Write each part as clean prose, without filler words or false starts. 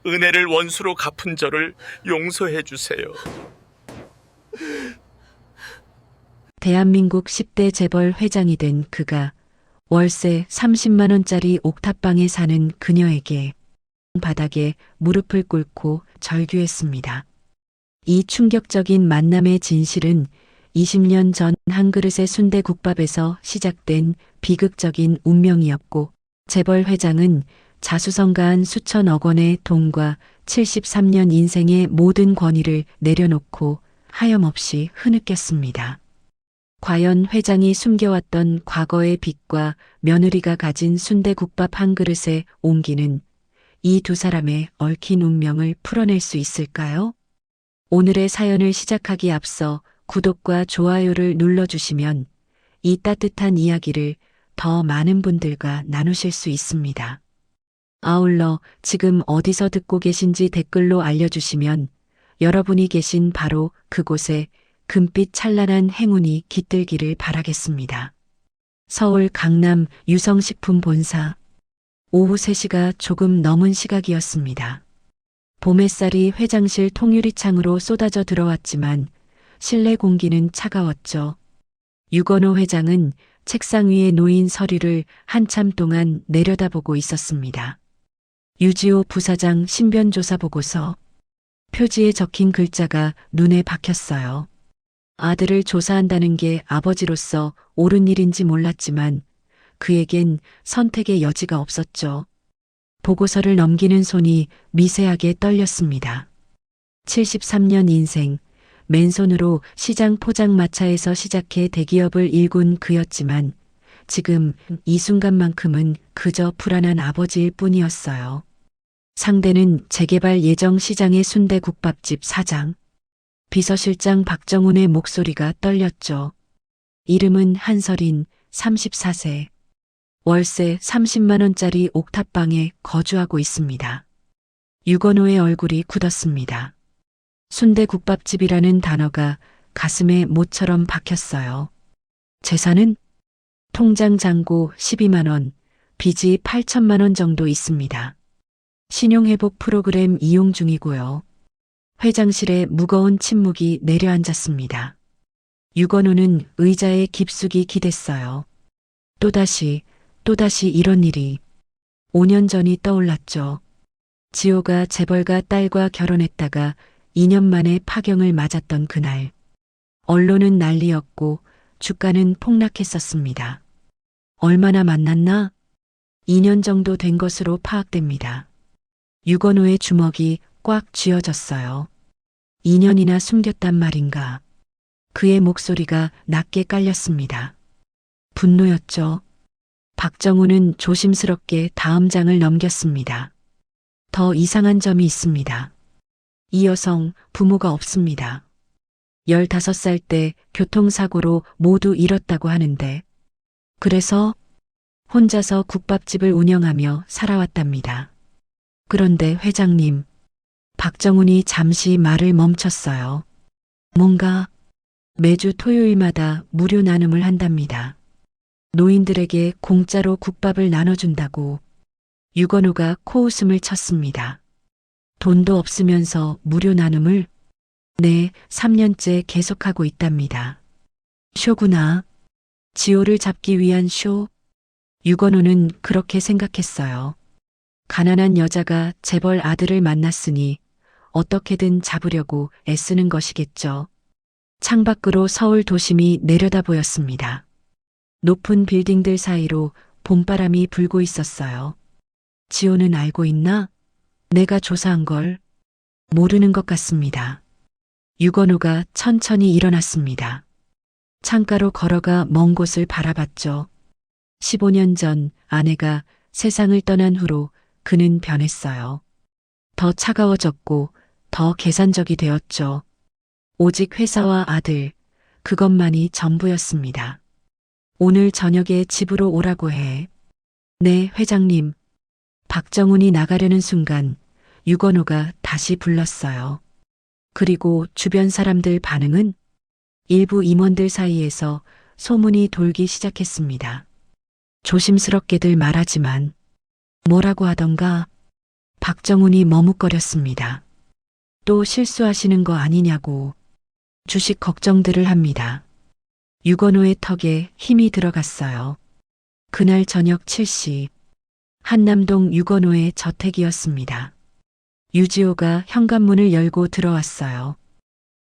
은혜를 원수로 갚은 저를 용서해 주세요. 대한민국 10대 재벌 회장이 된 그가 월세 30만 원짜리 옥탑방에 사는 그녀에게 바닥에 무릎을 꿇고 절규했습니다. 이 충격적인 만남의 진실은 20년 전 한 그릇의 순대국밥에서 시작된 비극적인 운명이었고, 재벌 회장은 자수성가한 수천억 원의 돈과 73년 인생의 모든 권위를 내려놓고 하염없이 흐느꼈습니다. 과연 회장이 숨겨왔던 과거의 빚과 며느리가 가진 순대국밥 한 그릇의 온기는 이 두 사람의 얽힌 운명을 풀어낼 수 있을까요? 오늘의 사연을 시작하기 앞서 구독과 좋아요를 눌러주시면 이 따뜻한 이야기를 더 많은 분들과 나누실 수 있습니다. 아울러 지금 어디서 듣고 계신지 댓글로 알려주시면 여러분이 계신 바로 그곳에 금빛 찬란한 행운이 깃들기를 바라겠습니다. 서울 강남 유성식품 본사. 오후 3시가 조금 넘은 시각이었습니다. 봄 햇살이 회장실 통유리창으로 쏟아져 들어왔지만 실내 공기는 차가웠죠. 유건호 회장은 책상 위에 놓인 서류를 한참 동안 내려다보고 있었습니다. 유지호 부사장 신변조사 보고서. 표지에 적힌 글자가 눈에 박혔어요. 아들을 조사한다는 게 아버지로서 옳은 일인지 몰랐지만 그에겐 선택의 여지가 없었죠. 보고서를 넘기는 손이 미세하게 떨렸습니다. 73년 인생, 맨손으로 시장 포장마차에서 시작해 대기업을 일군 그였지만 지금 이 순간만큼은 그저 불안한 아버지일 뿐이었어요. 상대는 재개발 예정 시장의 순대국밥집 사장. 비서실장 박정훈의 목소리가 떨렸죠. 이름은 한설인 34세. 월세 30만 원짜리 옥탑방에 거주하고 있습니다. 유건호의 얼굴이 굳었습니다. 순대국밥집이라는 단어가 가슴에 못처럼 박혔어요. 재산은? 통장 잔고 12만 원, 빚이 8천만 원 정도 있습니다. 신용회복 프로그램 이용 중이고요. 회장실에 무거운 침묵이 내려앉았습니다. 유건호는 의자에 깊숙이 기댔어요. 또다시 이런 일이. 5년 전이 떠올랐죠. 지호가 재벌가 딸과 결혼했다가 2년 만에 파경을 맞았던 그날. 언론은 난리였고 주가는 폭락했었습니다. 얼마나 만났나? 2년 정도 된 것으로 파악됩니다. 유건호의 주먹이 꽉 쥐어졌어요. 2년이나 숨겼단 말인가. 그의 목소리가 낮게 깔렸습니다. 분노였죠. 박정훈은 조심스럽게 다음 장을 넘겼습니다. 더 이상한 점이 있습니다. 이 여성 부모가 없습니다. 15살 때 교통사고로 모두 잃었다고 하는데, 그래서 혼자서 국밥집을 운영하며 살아왔답니다. 그런데 회장님, 박정훈이 잠시 말을 멈췄어요. 뭔가 매주 토요일마다 무료 나눔을 한답니다. 노인들에게 공짜로 국밥을 나눠준다고. 유건호가 코웃음을 쳤습니다. 돈도 없으면서 무료 나눔을? 네, 3년째 계속하고 있답니다. 쇼구나. 지호를 잡기 위한 쇼? 유건호는 그렇게 생각했어요. 가난한 여자가 재벌 아들을 만났으니 어떻게든 잡으려고 애쓰는 것이겠죠. 창밖으로 서울 도심이 내려다 보였습니다. 높은 빌딩들 사이로 봄바람이 불고 있었어요. 지호는 알고 있나? 내가 조사한 걸 모르는 것 같습니다. 유건호가 천천히 일어났습니다. 창가로 걸어가 먼 곳을 바라봤죠. 15년 전 아내가 세상을 떠난 후로 그는 변했어요. 더 차가워졌고 더 계산적이 되었죠. 오직 회사와 아들, 그것만이 전부였습니다. 오늘 저녁에 집으로 오라고 해. 네, 회장님. 박정훈이 나가려는 순간 유건호가 다시 불렀어요. 그리고 주변 사람들 반응은? 일부 임원들 사이에서 소문이 돌기 시작했습니다. 조심스럽게들 말하지만 뭐라고 하던가 박정훈이 머뭇거렸습니다. 또 실수하시는 거 아니냐고 주식 걱정들을 합니다. 유건호의 턱에 힘이 들어갔어요. 그날 저녁 7시 한남동 유건호의 저택이었습니다. 유지호가 현관문을 열고 들어왔어요.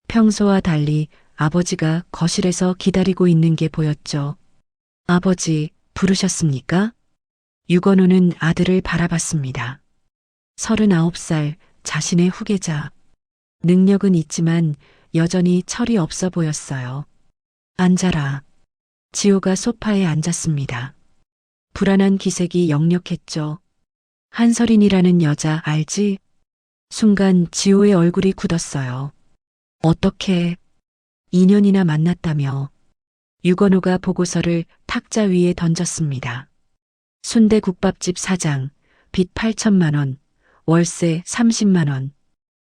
평소와 달리 아버지가 거실에서 기다리고 있는 게 보였죠. 아버지, 부르셨습니까? 유건호는 아들을 바라봤습니다. 39살, 자신의 후계자. 능력은 있지만 여전히 철이 없어 보였어요. 앉아라. 지호가 소파에 앉았습니다. 불안한 기색이 역력했죠. 한설인이라는 여자 알지? 순간 지호의 얼굴이 굳었어요. 어떻게 2년이나 만났다며. 유건호가 보고서를 탁자 위에 던졌습니다. 순대국밥집 사장, 빚 8천만 원, 월세 30만 원.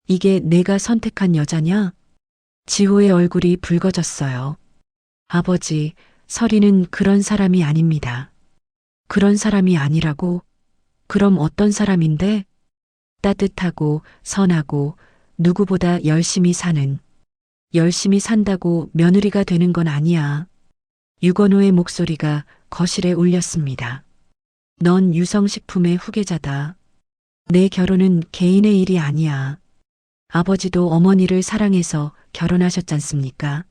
이게 내가 선택한 여자냐? 지호의 얼굴이 붉어졌어요. 아버지, 설이는 그런 사람이 아닙니다. 그런 사람이 아니라고? 그럼 어떤 사람인데? 따뜻하고 선하고 누구보다 열심히 사는. 열심히 산다고 며느리가 되는 건 아니야. 유건호의 목소리가 거실에 울렸습니다. 넌 유성식품의 후계자다. 내 결혼은 개인의 일이 아니야. 아버지도 어머니를 사랑해서 결혼하셨잖습니까?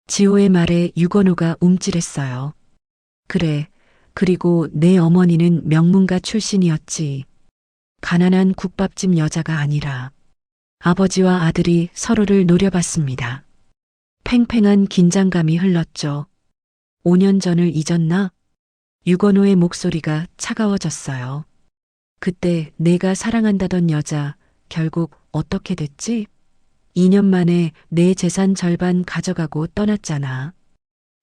지호의 말에 유건호가 움찔했어요. 그래, 그리고 내 어머니는 명문가 출신이었지. 가난한 국밥집 여자가 아니라. 아버지와 아들이 서로를 노려봤습니다. 팽팽한 긴장감이 흘렀죠. 5년 전을 잊었나? 유건호의 목소리가 차가워졌어요. 그때 내가 사랑한다던 여자 결국 어떻게 됐지? 2년 만에 내 재산 절반 가져가고 떠났잖아.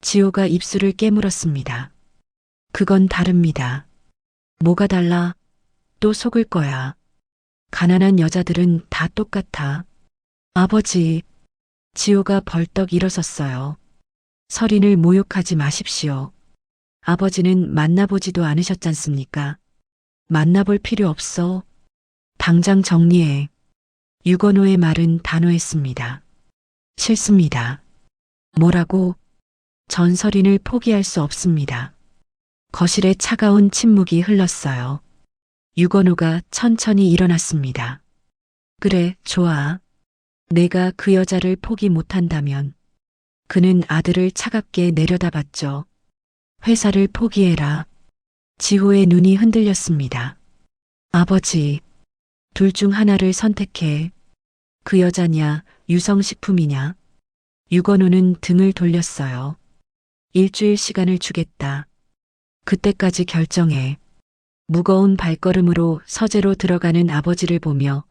지호가 입술을 깨물었습니다. 그건 다릅니다. 뭐가 달라? 또 속을 거야. 가난한 여자들은 다 똑같아. 아버지, 지호가 벌떡 일어섰어요. 설인을 모욕하지 마십시오. 아버지는 만나보지도 않으셨잖습니까? 만나볼 필요 없어. 당장 정리해. 유건호의 말은 단호했습니다. 싫습니다. 뭐라고? 전 설인을 포기할 수 없습니다. 거실에 차가운 침묵이 흘렀어요. 유건호가 천천히 일어났습니다. 그래, 좋아. 내가 그 여자를 포기 못한다면. 그는 아들을 차갑게 내려다봤죠. 회사를 포기해라. 지호의 눈이 흔들렸습니다. 아버지, 둘 중 하나를 선택해. 그 여자냐, 유성식품이냐. 유건호는 등을 돌렸어요. 일주일 시간을 주겠다. 그때까지 결정해. 무거운 발걸음으로 서재로 들어가는 아버지를 보며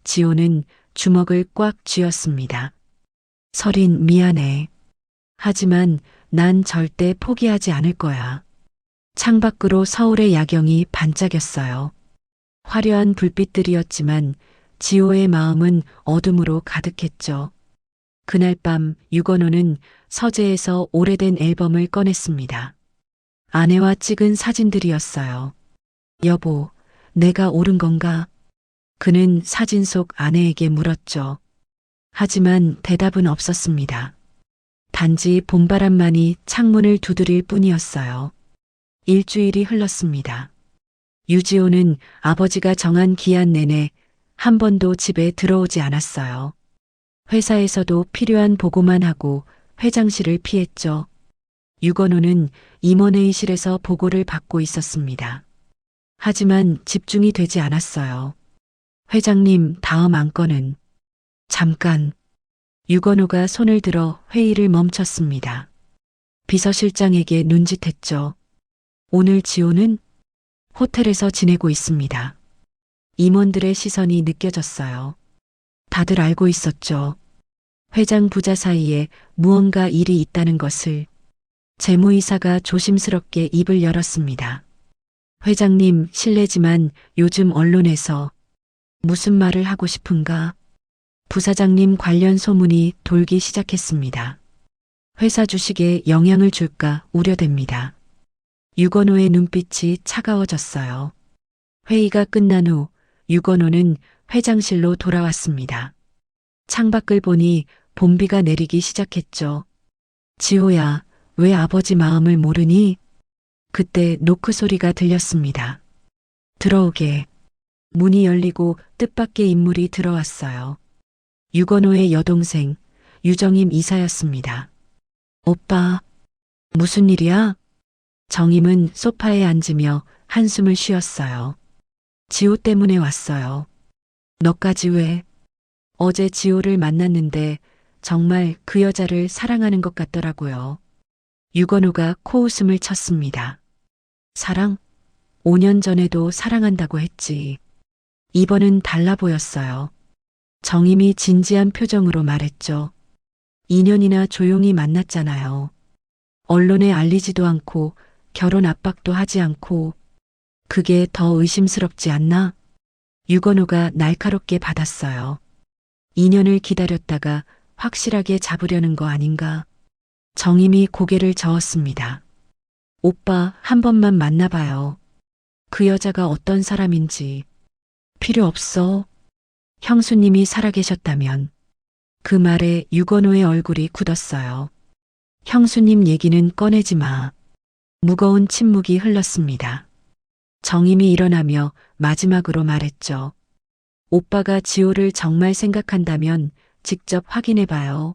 지호는 주먹을 꽉 쥐었습니다. 설인 미안해. 하지만 난 절대 포기하지 않을 거야. 창밖으로 서울의 야경이 반짝였어요. 화려한 불빛들이었지만 지호의 마음은 어둠으로 가득했죠. 그날 밤 유건호는 서재에서 오래된 앨범을 꺼냈습니다. 아내와 찍은 사진들이었어요. 여보, 내가 옳은 건가? 그는 사진 속 아내에게 물었죠. 하지만 대답은 없었습니다. 단지 봄바람만이 창문을 두드릴 뿐이었어요. 일주일이 흘렀습니다. 유지호는 아버지가 정한 기한 내내 한 번도 집에 들어오지 않았어요. 회사에서도 필요한 보고만 하고 회장실을 피했죠. 유건호는 임원회의실에서 보고를 받고 있었습니다. 하지만 집중이 되지 않았어요. 회장님, 다음 안건은. 잠깐. 유건호가 손을 들어 회의를 멈췄습니다. 비서실장에게 눈짓했죠. 오늘 지호는 호텔에서 지내고 있습니다. 임원들의 시선이 느껴졌어요. 다들 알고 있었죠. 회장 부자 사이에 무언가 일이 있다는 것을. 재무이사가 조심스럽게 입을 열었습니다. 회장님, 실례지만 요즘 언론에서 무슨 말을 하고 싶은가? 부사장님 관련 소문이 돌기 시작했습니다. 회사 주식에 영향을 줄까 우려됩니다. 유건호의 눈빛이 차가워졌어요. 회의가 끝난 후 유건호는 회장실로 돌아왔습니다. 창밖을 보니 봄비가 내리기 시작했죠. 지호야, 왜 아버지 마음을 모르니? 그때 노크 소리가 들렸습니다. 들어오게. 문이 열리고 뜻밖의 인물이 들어왔어요. 유건호의 여동생, 유정임 이사였습니다. 오빠, 무슨 일이야? 정임은 소파에 앉으며 한숨을 쉬었어요. 지호 때문에 왔어요. 너까지 왜? 어제 지호를 만났는데 정말 그 여자를 사랑하는 것 같더라고요. 유건호가 코웃음을 쳤습니다. 사랑? 5년 전에도 사랑한다고 했지. 이번은 달라 보였어요. 정임이 진지한 표정으로 말했죠. 2년이나 조용히 만났잖아요. 언론에 알리지도 않고 결혼 압박도 하지 않고 그게 더 의심스럽지 않나? 유건호가 날카롭게 받았어요. 2년을 기다렸다가 확실하게 잡으려는 거 아닌가? 정임이 고개를 저었습니다. 오빠 한 번만 만나봐요. 그 여자가 어떤 사람인지. 필요 없어. 형수님이 살아계셨다면. 그 말에 유건호의 얼굴이 굳었어요. 형수님 얘기는 꺼내지 마. 무거운 침묵이 흘렀습니다. 정임이 일어나며 마지막으로 말했죠. 오빠가 지호를 정말 생각한다면 직접 확인해봐요.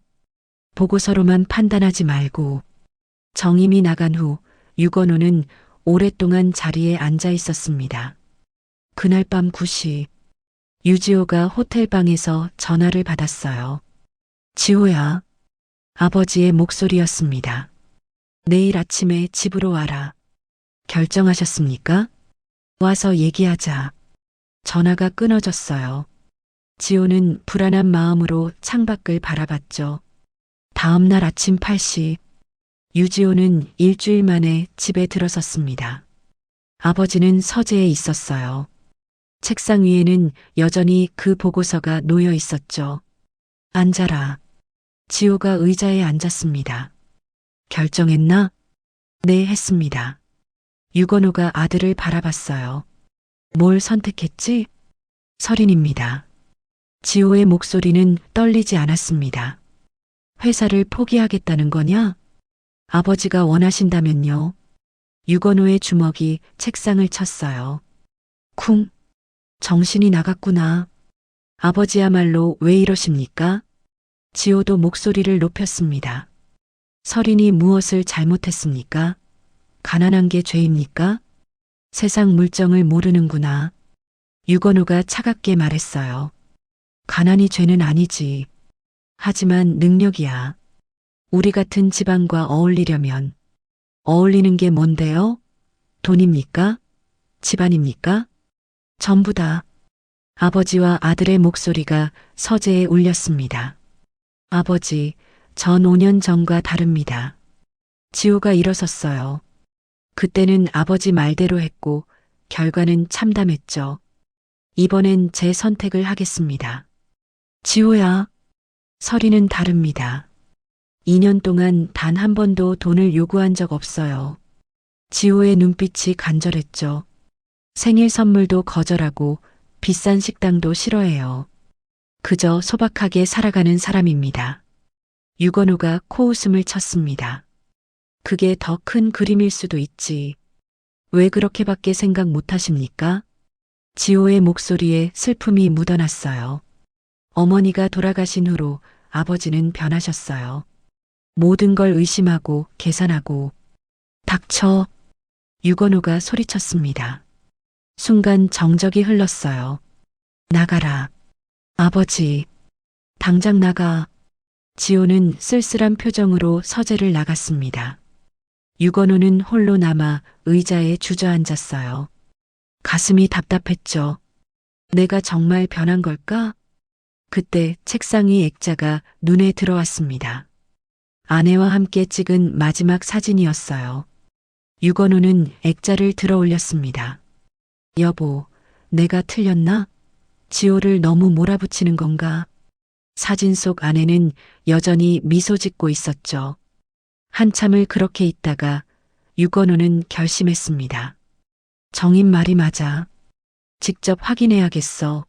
보고서로만 판단하지 말고. 정임이 나간 후 유건호는 오랫동안 자리에 앉아 있었습니다. 그날 밤 9시 유지호가 호텔방에서 전화를 받았어요. 지호야. 아버지의 목소리였습니다. 내일 아침에 집으로 와라. 결정하셨습니까? 와서 얘기하자. 전화가 끊어졌어요. 지호는 불안한 마음으로 창밖을 바라봤죠. 다음 날 아침 8시 유지호는 일주일 만에 집에 들어섰습니다. 아버지는 서재에 있었어요. 책상 위에는 여전히 그 보고서가 놓여 있었죠. 앉아라. 지호가 의자에 앉았습니다. 결정했나? 네, 했습니다. 유건호가 아들을 바라봤어요. 뭘 선택했지? 설인입니다. 지호의 목소리는 떨리지 않았습니다. 회사를 포기하겠다는 거냐? 아버지가 원하신다면요. 유건호의 주먹이 책상을 쳤어요. 쿵. 정신이 나갔구나. 아버지야말로 왜 이러십니까? 지호도 목소리를 높였습니다. 설인이 무엇을 잘못했습니까? 가난한 게 죄입니까? 세상 물정을 모르는구나. 유건호가 차갑게 말했어요. 가난이 죄는 아니지. 하지만 능력이야. 우리 같은 집안과 어울리려면 어울리는 게 뭔데요? 돈입니까? 집안입니까? 전부 다. 아버지와 아들의 목소리가 서재에 울렸습니다. 아버지, 전 5년 전과 다릅니다. 지호가 일어섰어요. 그때는 아버지 말대로 했고 결과는 참담했죠. 이번엔 제 선택을 하겠습니다. 지호야, 설이는 다릅니다. 2년 동안 단 한 번도 돈을 요구한 적 없어요. 지호의 눈빛이 간절했죠. 생일 선물도 거절하고 비싼 식당도 싫어해요. 그저 소박하게 살아가는 사람입니다. 유건호가 코웃음을 쳤습니다. 그게 더 큰 그림일 수도 있지. 왜 그렇게밖에 생각 못 하십니까? 지호의 목소리에 슬픔이 묻어났어요. 어머니가 돌아가신 후로 아버지는 변하셨어요. 모든 걸 의심하고 계산하고. 닥쳐. 유건호가 소리쳤습니다. 순간 정적이 흘렀어요. 나가라. 아버지. 당장 나가. 지호는 쓸쓸한 표정으로 서재를 나갔습니다. 유건호는 홀로 남아 의자에 주저앉았어요. 가슴이 답답했죠. 내가 정말 변한 걸까? 그때 책상 위 액자가 눈에 들어왔습니다. 아내와 함께 찍은 마지막 사진이었어요. 유건호는 액자를 들어 올렸습니다. 여보, 내가 틀렸나? 지호를 너무 몰아붙이는 건가? 사진 속 아내는 여전히 미소 짓고 있었죠. 한참을 그렇게 있다가 유건호는 결심했습니다. 정인 말이 맞아. 직접 확인해야겠어.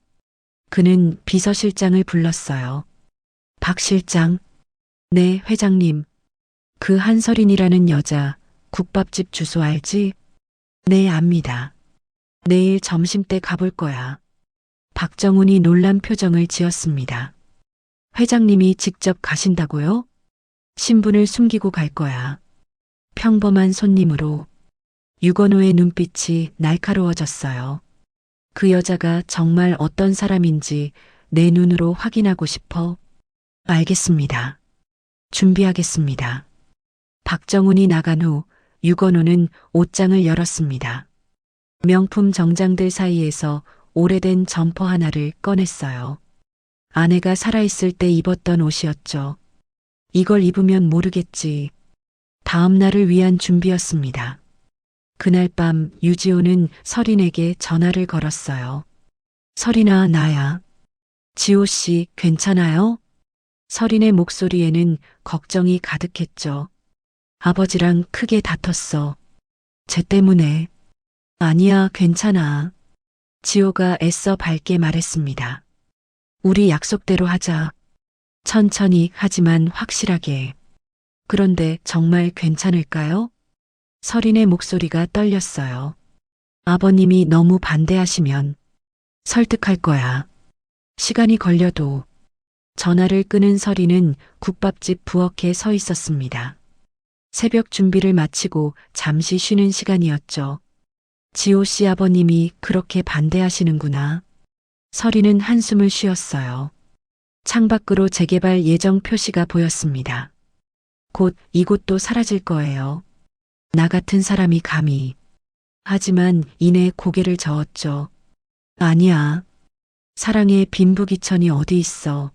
그는 비서실장을 불렀어요. 박 실장. 네, 회장님. 그 한설인이라는 여자 국밥집 주소 알지? 네, 압니다. 내일 점심때 가볼 거야. 박정훈이 놀란 표정을 지었습니다. 회장님이 직접 가신다고요? 신분을 숨기고 갈 거야. 평범한 손님으로. 유건호의 눈빛이 날카로워졌어요. 그 여자가 정말 어떤 사람인지 내 눈으로 확인하고 싶어. 알겠습니다. 준비하겠습니다. 박정훈이 나간 후 유건호는 옷장을 열었습니다. 명품 정장들 사이에서 오래된 점퍼 하나를 꺼냈어요. 아내가 살아있을 때 입었던 옷이었죠. 이걸 입으면 모르겠지. 다음 날을 위한 준비였습니다. 그날 밤 유지호는 설인에게 전화를 걸었어요. 설인아, 나야. 지호 씨, 괜찮아요? 설인의 목소리에는 걱정이 가득했죠. 아버지랑 크게 다퉜어. 쟤 때문에. 아니야, 괜찮아. 지호가 애써 밝게 말했습니다. 우리 약속대로 하자. 천천히 하지만 확실하게. 그런데 정말 괜찮을까요? 설인의 목소리가 떨렸어요. 아버님이 너무 반대하시면 설득할 거야. 시간이 걸려도. 전화를 끄는 설인은 국밥집 부엌에 서 있었습니다. 새벽 준비를 마치고 잠시 쉬는 시간이었죠. 지호 씨 아버님이 그렇게 반대하시는구나. 설인은 한숨을 쉬었어요. 창밖으로 재개발 예정 표시가 보였습니다. 곧 이곳도 사라질 거예요. 나 같은 사람이 감히. 하지만 이내 고개를 저었죠. 아니야. 사랑의 빈부귀천이 어디 있어.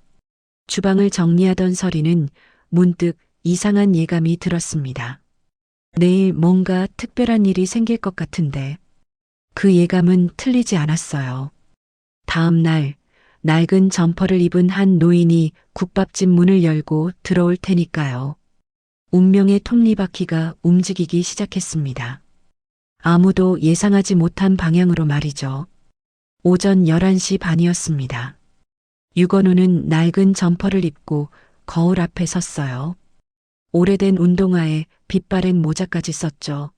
주방을 정리하던 설이는 문득 이상한 예감이 들었습니다. 내일 뭔가 특별한 일이 생길 것 같은데 그 예감은 틀리지 않았어요. 다음 날 낡은 점퍼를 입은 한 노인이 국밥집 문을 열고 들어올 테니까요. 운명의 톱니바퀴가 움직이기 시작했습니다. 아무도 예상하지 못한 방향으로 말이죠. 오전 11시 반이었습니다. 유건우는 낡은 점퍼를 입고 거울 앞에 섰어요. 오래된 운동화에 빛바랜 모자까지 썼죠.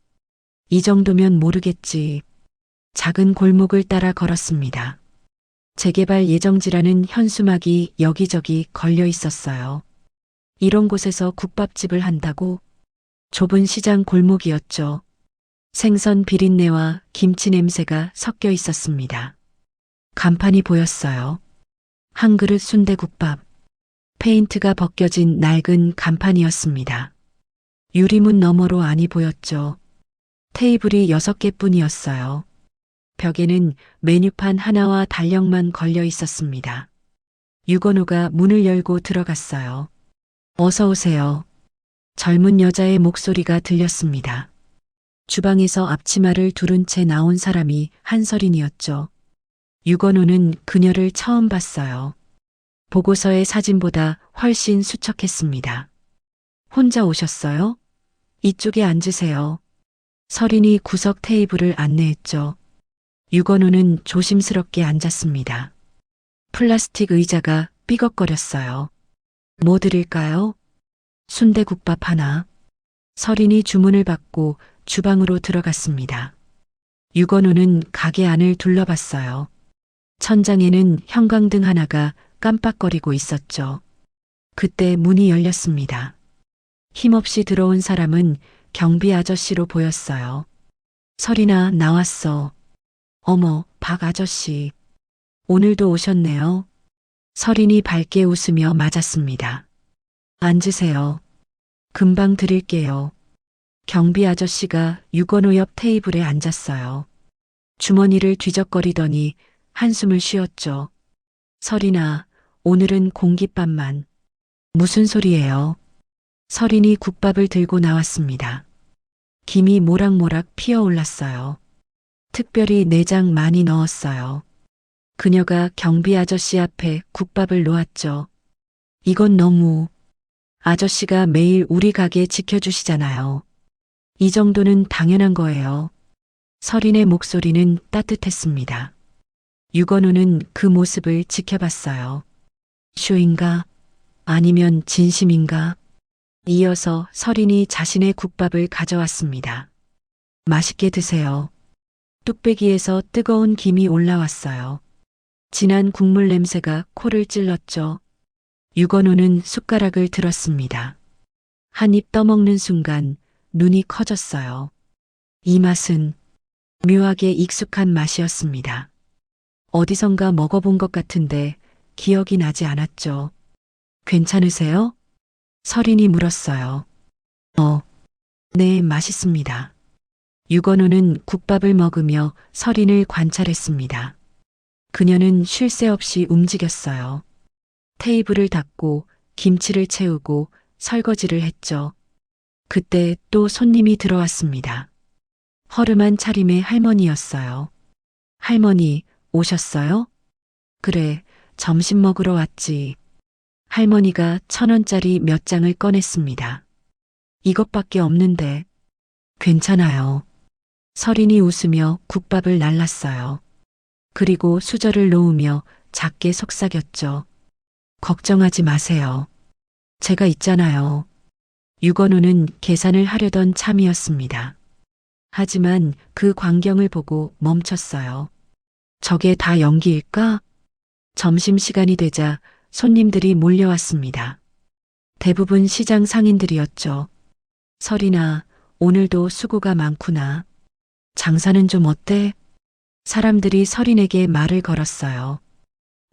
이 정도면 모르겠지. 작은 골목을 따라 걸었습니다. 재개발 예정지라는 현수막이 여기저기 걸려 있었어요. 이런 곳에서 국밥집을 한다고? 좁은 시장 골목이었죠. 생선 비린내와 김치 냄새가 섞여 있었습니다. 간판이 보였어요. 한 그릇 순대국밥. 페인트가 벗겨진 낡은 간판이었습니다. 유리문 너머로 안이 보였죠. 테이블이 6개뿐이었어요. 벽에는 메뉴판 하나와 달력만 걸려 있었습니다. 유건우가 문을 열고 들어갔어요. 어서 오세요. 젊은 여자의 목소리가 들렸습니다. 주방에서 앞치마를 두른 채 나온 사람이 한설인이었죠. 유건우는 그녀를 처음 봤어요. 보고서의 사진보다 훨씬 수척했습니다. 혼자 오셨어요? 이쪽에 앉으세요. 설인이 구석 테이블을 안내했죠. 유건우는 조심스럽게 앉았습니다. 플라스틱 의자가 삐걱거렸어요. 뭐 드릴까요? 순대국밥 하나. 설인이 주문을 받고 주방으로 들어갔습니다. 유건우는 가게 안을 둘러봤어요. 천장에는 형광등 하나가 깜빡거리고 있었죠. 그때 문이 열렸습니다. 힘없이 들어온 사람은 경비 아저씨로 보였어요. 설인아, 나왔어. 어머, 박 아저씨. 오늘도 오셨네요. 설인이 밝게 웃으며 맞았습니다. 앉으세요. 금방 드릴게요. 경비 아저씨가 유건우 옆 테이블에 앉았어요. 주머니를 뒤적거리더니 한숨을 쉬었죠. 설인아, 오늘은 공깃밥만. 무슨 소리예요? 설인이 국밥을 들고 나왔습니다. 김이 모락모락 피어올랐어요. 특별히 내장 많이 넣었어요. 그녀가 경비 아저씨 앞에 국밥을 놓았죠. 이건 너무. 아저씨가 매일 우리 가게 지켜주시잖아요. 이 정도는 당연한 거예요. 설인의 목소리는 따뜻했습니다. 유건우는 그 모습을 지켜봤어요. 쇼인가? 아니면 진심인가? 이어서 설인이 자신의 국밥을 가져왔습니다. 맛있게 드세요. 뚝배기에서 뜨거운 김이 올라왔어요. 진한 국물 냄새가 코를 찔렀죠. 유건우는 숟가락을 들었습니다. 한 입 떠먹는 순간 눈이 커졌어요. 이 맛은 묘하게 익숙한 맛이었습니다. 어디선가 먹어본 것 같은데 기억이 나지 않았죠. 괜찮으세요? 설인이 물었어요. 네, 맛있습니다. 유건우는 국밥을 먹으며 설인을 관찰했습니다. 그녀는 쉴 새 없이 움직였어요. 테이블을 닦고 김치를 채우고 설거지를 했죠. 그때 또 손님이 들어왔습니다. 허름한 차림의 할머니였어요. 할머니, 오셨어요? 그래, 점심 먹으러 왔지. 할머니가 1,000원짜리 몇 장을 꺼냈습니다. 이것밖에 없는데. 괜찮아요. 설인이 웃으며 국밥을 날랐어요. 그리고 수저를 놓으며 작게 속삭였죠. 걱정하지 마세요. 제가 있잖아요. 유건우는 계산을 하려던 참이었습니다. 하지만 그 광경을 보고 멈췄어요. 저게 다 연기일까? 점심시간이 되자 손님들이 몰려왔습니다. 대부분 시장 상인들이었죠. 설인아, 오늘도 수고가 많구나. 장사는 좀 어때? 사람들이 설인에게 말을 걸었어요.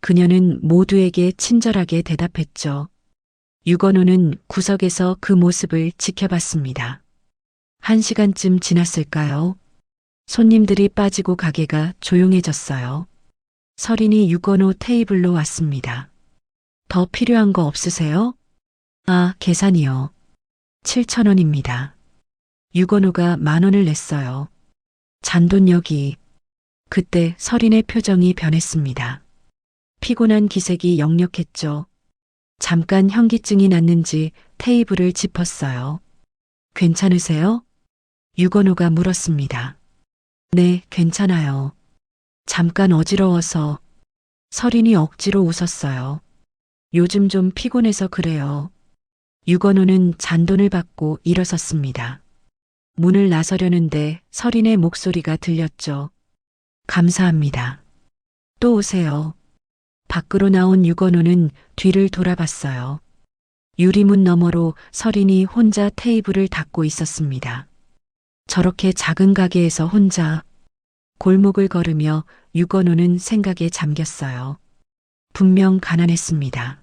그녀는 모두에게 친절하게 대답했죠. 유건우는 구석에서 그 모습을 지켜봤습니다. 1시간쯤 지났을까요? 손님들이 빠지고 가게가 조용해졌어요. 설인이 유건우 테이블로 왔습니다. 더 필요한 거 없으세요? 아, 계산이요. 7,000원입니다. 유건우가 10,000원을 냈어요. 잔돈 여기. 그때 설인의 표정이 변했습니다. 피곤한 기색이 역력했죠. 잠깐 현기증이 났는지 테이블을 짚었어요. 괜찮으세요? 유건우가 물었습니다. 네, 괜찮아요. 잠깐 어지러워서. 설인이 억지로 웃었어요. 요즘 좀 피곤해서 그래요. 유건우는 잔돈을 받고 일어섰습니다. 문을 나서려는데 설인의 목소리가 들렸죠. 감사합니다. 또 오세요. 밖으로 나온 유건우는 뒤를 돌아봤어요. 유리문 너머로 설인이 혼자 테이블을 닦고 있었습니다. 저렇게 작은 가게에서 혼자 골목을 걸으며 유건우는 생각에 잠겼어요. 분명 가난했습니다.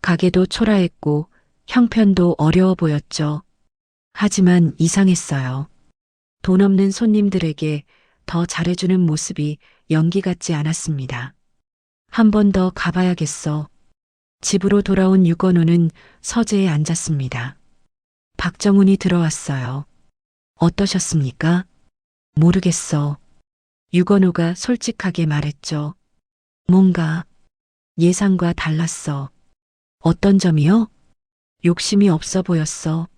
가게도 초라했고 형편도 어려워 보였죠. 하지만 이상했어요. 돈 없는 손님들에게 더 잘해주는 모습이 연기 같지 않았습니다. 한 번 더 가봐야겠어. 집으로 돌아온 유건우는 서재에 앉았습니다. 박정훈이 들어왔어요. 어떠셨습니까? 모르겠어. 유건우가 솔직하게 말했죠. 뭔가 예상과 달랐어. 어떤 점이요? 욕심이 없어 보였어.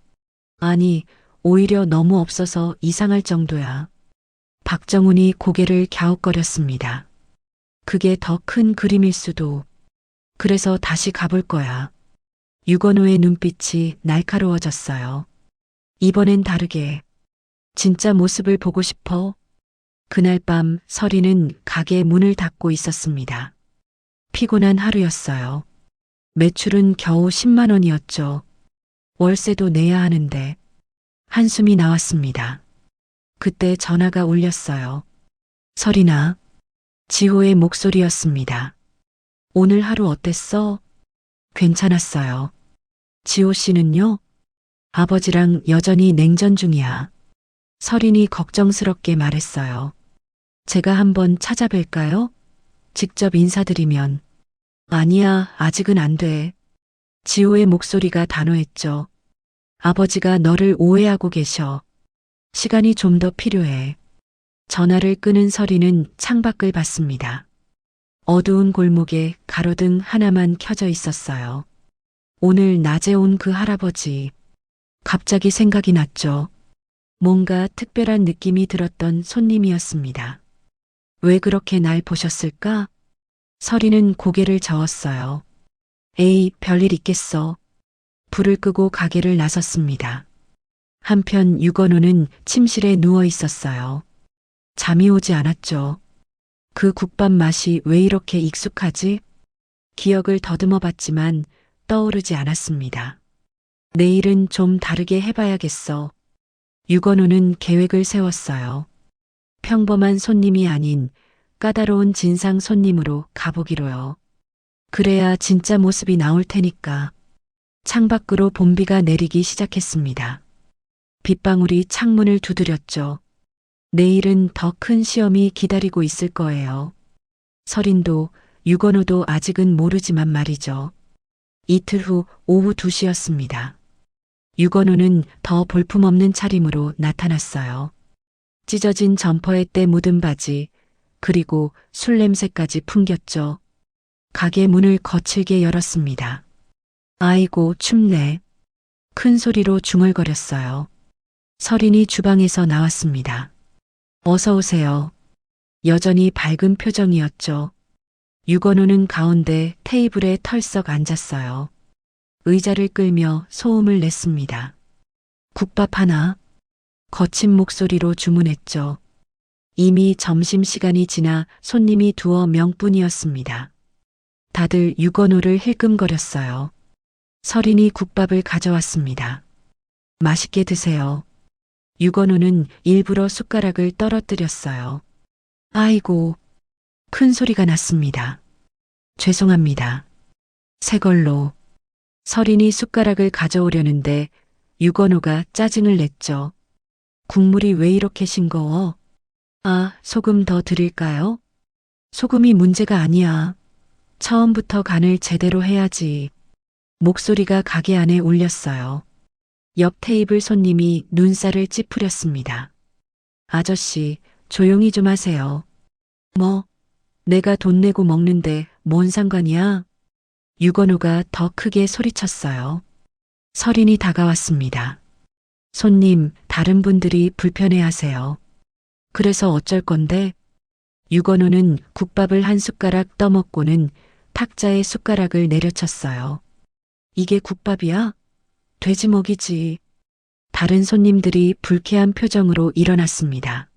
아니, 오히려 너무 없어서 이상할 정도야. 박정훈이 고개를 갸웃거렸습니다. 그게 더 큰 그림일 수도. 그래서 다시 가볼 거야. 유건우의 눈빛이 날카로워졌어요. 이번엔 다르게. 진짜 모습을 보고 싶어. 그날 밤 설이는 가게 문을 닫고 있었습니다. 피곤한 하루였어요. 매출은 겨우 10만 원이었죠. 월세도 내야 하는데. 한숨이 나왔습니다. 그때 전화가 울렸어요. 설이나. 지호의 목소리였습니다. 오늘 하루 어땠어? 괜찮았어요. 지호 씨는요? 아버지랑 여전히 냉전 중이야. 설인이 걱정스럽게 말했어요. 제가 한번 찾아뵐까요? 직접 인사드리면. 아니야, 아직은 안 돼. 지호의 목소리가 단호했죠. 아버지가 너를 오해하고 계셔. 시간이 좀 더 필요해. 전화를 끄는 설이는 창밖을 봤습니다. 어두운 골목에 가로등 하나만 켜져 있었어요. 오늘 낮에 온 그 할아버지. 갑자기 생각이 났죠. 뭔가 특별한 느낌이 들었던 손님이었습니다. 왜 그렇게 날 보셨을까? 서리는 고개를 저었어요. 에이, 별일 있겠어. 불을 끄고 가게를 나섰습니다. 한편 유건우는 침실에 누워 있었어요. 잠이 오지 않았죠. 그 국밥 맛이 왜 이렇게 익숙하지? 기억을 더듬어 봤지만 떠오르지 않았습니다. 내일은 좀 다르게 해봐야겠어. 유건우는 계획을 세웠어요. 평범한 손님이 아닌 까다로운 진상 손님으로 가보기로요. 그래야 진짜 모습이 나올 테니까. 창밖으로 봄비가 내리기 시작했습니다. 빗방울이 창문을 두드렸죠. 내일은 더 큰 시험이 기다리고 있을 거예요. 설인도 유건우도 아직은 모르지만 말이죠. 이틀 후 오후 2시였습니다. 유건우는 더 볼품없는 차림으로 나타났어요. 찢어진 점퍼에 때 묻은 바지, 그리고 술 냄새까지 풍겼죠. 가게 문을 거칠게 열었습니다. 아이고, 춥네. 큰 소리로 중얼거렸어요. 설인이 주방에서 나왔습니다. 어서 오세요. 여전히 밝은 표정이었죠. 유건우는 가운데 테이블에 털썩 앉았어요. 의자를 끌며 소음을 냈습니다. 국밥 하나. 거친 목소리로 주문했죠. 이미 점심시간이 지나 손님이 두어 명뿐이었습니다. 다들 유건우를 힐끔거렸어요. 설인이 국밥을 가져왔습니다. 맛있게 드세요. 유건우는 일부러 숟가락을 떨어뜨렸어요. 아이고, 큰 소리가 났습니다. 죄송합니다. 새 걸로. 설인이 숟가락을 가져오려는데 유건우가 짜증을 냈죠. 국물이 왜 이렇게 싱거워? 아, 소금 더 드릴까요? 소금이 문제가 아니야. 처음부터 간을 제대로 해야지. 목소리가 가게 안에 울렸어요. 옆 테이블 손님이 눈살을 찌푸렸습니다. 아저씨, 조용히 좀 하세요. 뭐, 내가 돈 내고 먹는데 뭔 상관이야? 유건우가 더 크게 소리쳤어요. 설인이 다가왔습니다. 손님, 다른 분들이 불편해하세요. 그래서 어쩔 건데? 유건우는 국밥을 한 숟가락 떠먹고는 탁자에 숟가락을 내려쳤어요. 이게 국밥이야? 돼지먹이지. 다른 손님들이 불쾌한 표정으로 일어났습니다.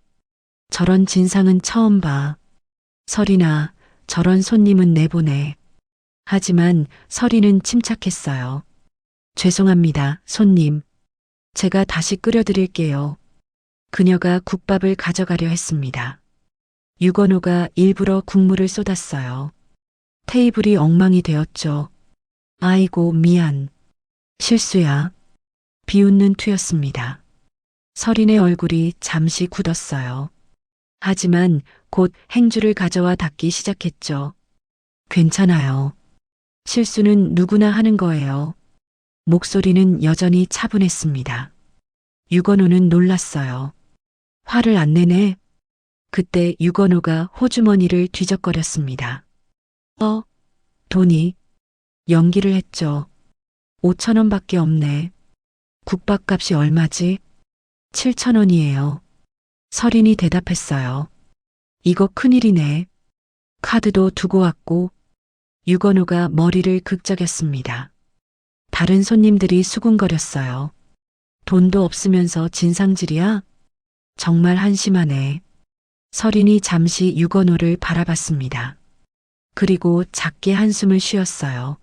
저런 진상은 처음 봐. 설이나 저런 손님은 내보내. 하지만 설이는 침착했어요. 죄송합니다, 손님. 제가 다시 끓여드릴게요. 그녀가 국밥을 가져가려 했습니다. 유건우가 일부러 국물을 쏟았어요. 테이블이 엉망이 되었죠. 아이고, 미안. 실수야. 비웃는 투였습니다. 설인의 얼굴이 잠시 굳었어요. 하지만 곧 행주를 가져와 닦기 시작했죠. 괜찮아요. 실수는 누구나 하는 거예요. 목소리는 여전히 차분했습니다. 유건우는 놀랐어요. 화를 안 내네. 그때 유건우가 호주머니를 뒤적거렸습니다. 돈이. 연기를 했죠. 5,000원밖에 없네. 국밥값이 얼마지? 7,000원이에요. 설인이 대답했어요. 이거 큰일이네. 카드도 두고 왔고. 유건우가 머리를 극적였습니다. 다른 손님들이 수군거렸어요. 돈도 없으면서 진상질이야? 정말 한심하네. 설인이 잠시 유건우를 바라봤습니다. 그리고 작게 한숨을 쉬었어요.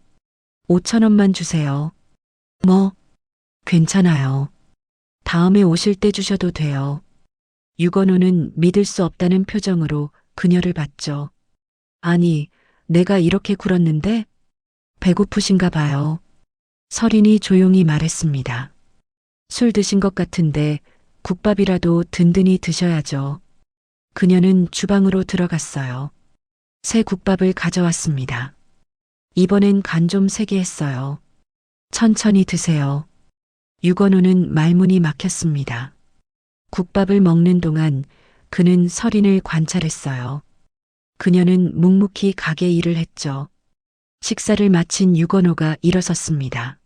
5,000원만 주세요. 뭐? 괜찮아요. 다음에 오실 때 주셔도 돼요. 유건우는 믿을 수 없다는 표정으로 그녀를 봤죠. 아니, 내가 이렇게 굴었는데? 배고프신가 봐요. 설인이 조용히 말했습니다. 술 드신 것 같은데 국밥이라도 든든히 드셔야죠. 그녀는 주방으로 들어갔어요. 새 국밥을 가져왔습니다. 이번엔 간 좀 세게 했어요. 천천히 드세요. 유건우는 말문이 막혔습니다. 국밥을 먹는 동안 그는 설인을 관찰했어요. 그녀는 묵묵히 가게 일을 했죠. 식사를 마친 유건우가 일어섰습니다.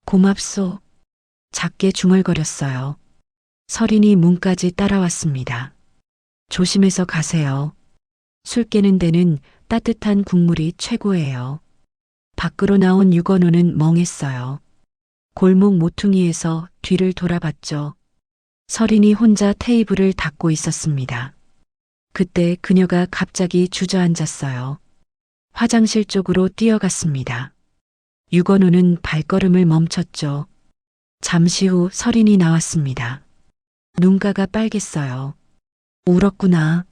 고맙소. 작게 중얼거렸어요. 설인이 문까지 따라왔습니다. 조심해서 가세요. 술 깨는 데는 따뜻한 국물이 최고예요. 밖으로 나온 유건호는 멍했어요. 골목 모퉁이에서 뒤를 돌아봤죠. 서린이 혼자 테이블을 닦고 있었습니다. 그때 그녀가 갑자기 주저앉았어요. 화장실 쪽으로 뛰어갔습니다. 유건호는 발걸음을 멈췄죠. 잠시 후 서린이 나왔습니다. 눈가가 빨갰어요. 울었구나.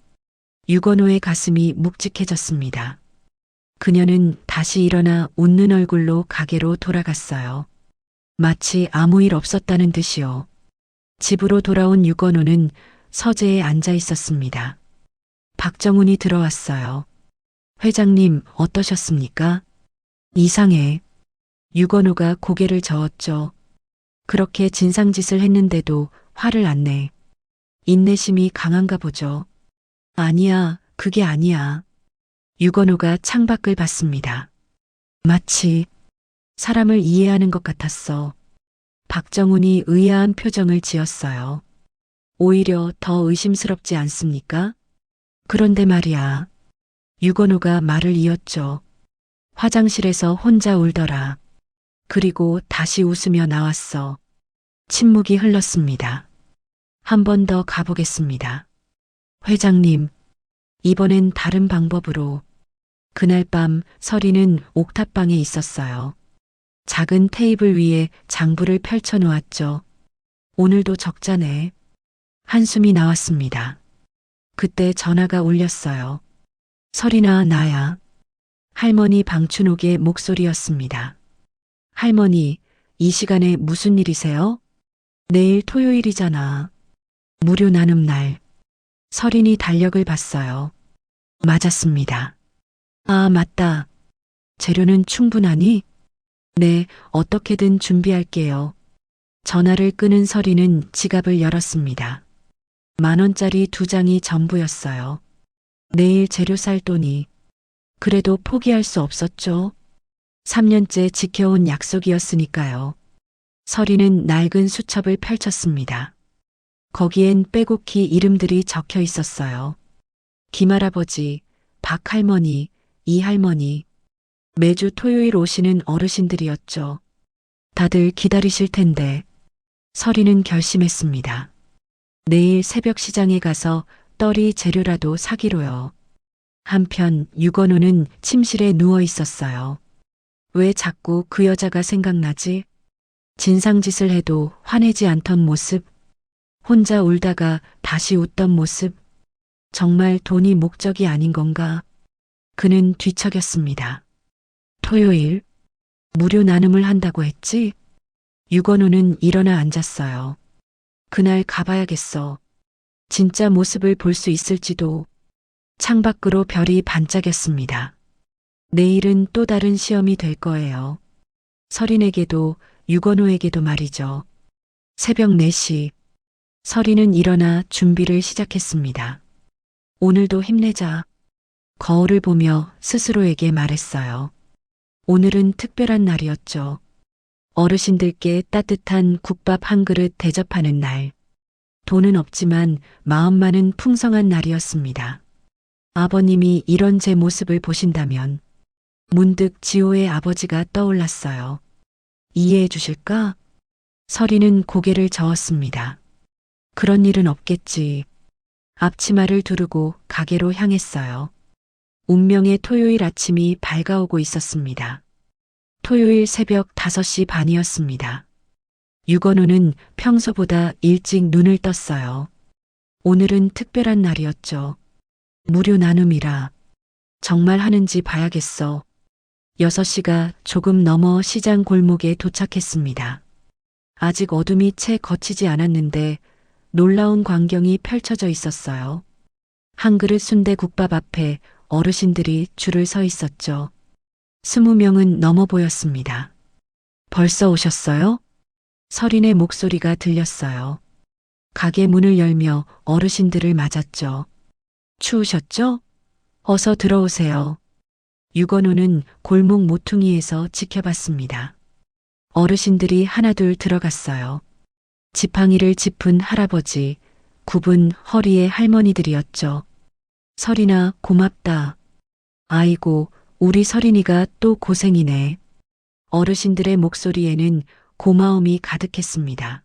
유건호의 가슴이 묵직해졌습니다. 그녀는 다시 일어나 웃는 얼굴로 가게로 돌아갔어요. 마치 아무 일 없었다는 듯이요. 집으로 돌아온 유건호는 서재에 앉아 있었습니다. 박정훈이 들어왔어요. 회장님, 어떠셨습니까? 이상해. 유건호가 고개를 저었죠. 그렇게 진상짓을 했는데도 화를 안 내. 인내심이 강한가 보죠. 아니야, 그게 아니야. 유건호가 창밖을 봤습니다. 마치 사람을 이해하는 것 같았어. 박정훈이 의아한 표정을 지었어요. 오히려 더 의심스럽지 않습니까? 그런데 말이야. 유건호가 말을 이었죠. 화장실에서 혼자 울더라. 그리고 다시 웃으며 나왔어. 침묵이 흘렀습니다. 한 번 더 가보겠습니다. 회장님, 이번엔 다른 방법으로. 그날 밤 서린은 옥탑방에 있었어요. 작은 테이블 위에 장부를 펼쳐 놓았죠. 오늘도 적자네. 한숨이 나왔습니다. 그때 전화가 울렸어요. 서린아, 나야. 할머니 방춘옥의 목소리였습니다. 할머니, 이 시간에 무슨 일이세요? 내일 토요일이잖아. 무료 나눔 날. 서린이 달력을 봤어요. 맞았습니다. 아, 맞다. 재료는 충분하니? 네, 어떻게든 준비할게요. 전화를 끊은 서린은 지갑을 열었습니다. 10,000원짜리 2장이 전부였어요. 내일 재료 살 돈이. 그래도 포기할 수 없었죠. 3년째 지켜온 약속이었으니까요. 서린은 낡은 수첩을 펼쳤습니다. 거기엔 빼곡히 이름들이 적혀 있었어요. 김할아버지, 박할머니, 이할머니. 매주 토요일 오시는 어르신들이었죠. 다들 기다리실 텐데. 서린은 결심했습니다. 내일 새벽 시장에 가서 떨이 재료라도 사기로요. 한편 유건호는 침실에 누워 있었어요. 왜 자꾸 그 여자가 생각나지? 진상짓을 해도 화내지 않던 모습, 혼자 울다가 다시 웃던 모습, 정말 돈이 목적이 아닌 건가? 그는 뒤척였습니다. 토요일, 무료 나눔을 한다고 했지? 유건호는 일어나 앉았어요. 그날 가봐야겠어. 진짜 모습을 볼 수 있을지도. 창밖으로 별이 반짝였습니다. 내일은 또 다른 시험이 될 거예요. 서린에게도 유건호에게도 말이죠. 새벽 4시. 서린은 일어나 준비를 시작했습니다. 오늘도 힘내자. 거울을 보며 스스로에게 말했어요. 오늘은 특별한 날이었죠. 어르신들께 따뜻한 국밥 한 그릇 대접하는 날. 돈은 없지만 마음만은 풍성한 날이었습니다. 아버님이 이런 제 모습을 보신다면 문득 지호의 아버지가 떠올랐어요. 이해해 주실까? 서린은 고개를 저었습니다. 그런 일은 없겠지. 앞치마를 두르고 가게로 향했어요. 운명의 토요일 아침이 밝아오고 있었습니다. 토요일 새벽 5시 반이었습니다. 유건호는 평소보다 일찍 눈을 떴어요. 오늘은 특별한 날이었죠. 무료 나눔이라. 정말 하는지 봐야겠어. 6시가 조금 넘어 시장 골목에 도착했습니다. 아직 어둠이 채 걷히지 않았는데 놀라운 광경이 펼쳐져 있었어요. 한 그릇 순대국밥 앞에 어르신들이 줄을 서 있었죠. 20명은 넘어 보였습니다. 벌써 오셨어요? 서린의 목소리가 들렸어요. 가게 문을 열며 어르신들을 맞았죠. 추우셨죠? 어서 들어오세요. 유건호는 골목 모퉁이에서 지켜봤습니다. 어르신들이 하나둘 들어갔어요. 지팡이를 짚은 할아버지, 굽은 허리의 할머니들이었죠. 설인아, 고맙다. 아이고, 우리 설인이가 또 고생이네. 어르신들의 목소리에는 고마움이 가득했습니다.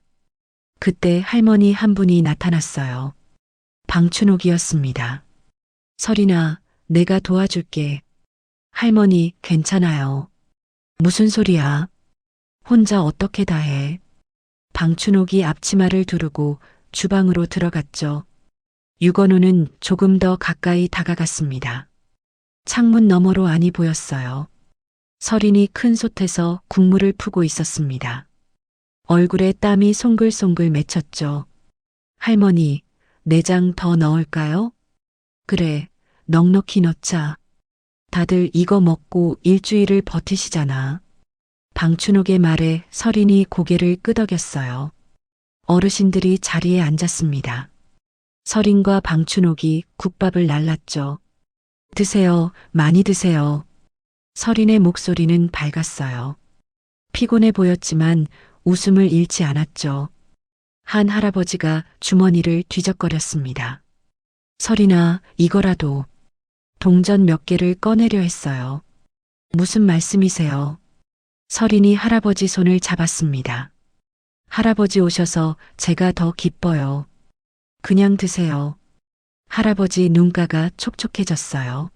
그때 할머니 한 분이 나타났어요. 방춘옥이었습니다. 설인아, 내가 도와줄게. 할머니, 괜찮아요. 무슨 소리야? 혼자 어떻게 다 해? 방춘옥이 앞치마를 두르고 주방으로 들어갔죠. 유건우는 조금 더 가까이 다가갔습니다. 창문 너머로 안이 보였어요. 설인이 큰 솥에서 국물을 푸고 있었습니다. 얼굴에 땀이 송글송글 맺혔죠. 할머니, 내장 더 넣을까요? 그래, 넉넉히 넣자. 다들 이거 먹고 일주일을 버티시잖아. 방춘옥의 말에 설인이 고개를 끄덕였어요. 어르신들이 자리에 앉았습니다. 설인과 방춘옥이 국밥을 날랐죠. 드세요, 많이 드세요. 설인의 목소리는 밝았어요. 피곤해 보였지만 웃음을 잃지 않았죠. 한 할아버지가 주머니를 뒤적거렸습니다. 설인아, 이거라도. 동전 몇 개를 꺼내려 했어요. 무슨 말씀이세요? 설인이 할아버지 손을 잡았습니다. 할아버지 오셔서 제가 더 기뻐요. 그냥 드세요. 할아버지 눈가가 촉촉해졌어요.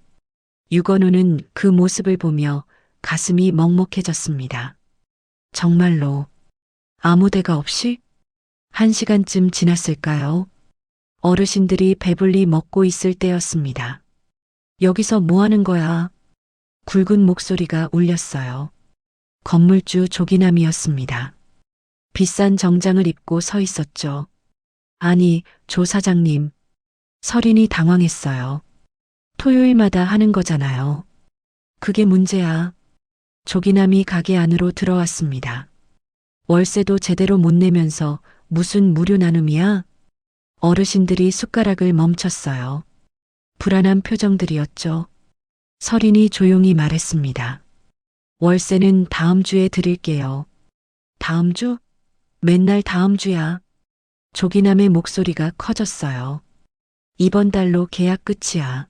유건우는 그 모습을 보며 가슴이 먹먹해졌습니다. 정말로 아무 데가 없이? 1시간쯤 지났을까요? 어르신들이 배불리 먹고 있을 때였습니다. 여기서 뭐 하는 거야? 굵은 목소리가 울렸어요. 건물주 조기남이었습니다. 비싼 정장을 입고 서 있었죠. 아니, 조 사장님. 설인이 당황했어요. 토요일마다 하는 거잖아요. 그게 문제야. 조기남이 가게 안으로 들어왔습니다. 월세도 제대로 못 내면서 무슨 무료 나눔이야? 어르신들이 숟가락을 멈췄어요. 불안한 표정들이었죠. 설인이 조용히 말했습니다. 월세는 다음 주에 드릴게요. 다음 주? 맨날 다음 주야. 조기남의 목소리가 커졌어요. 이번 달로 계약 끝이야.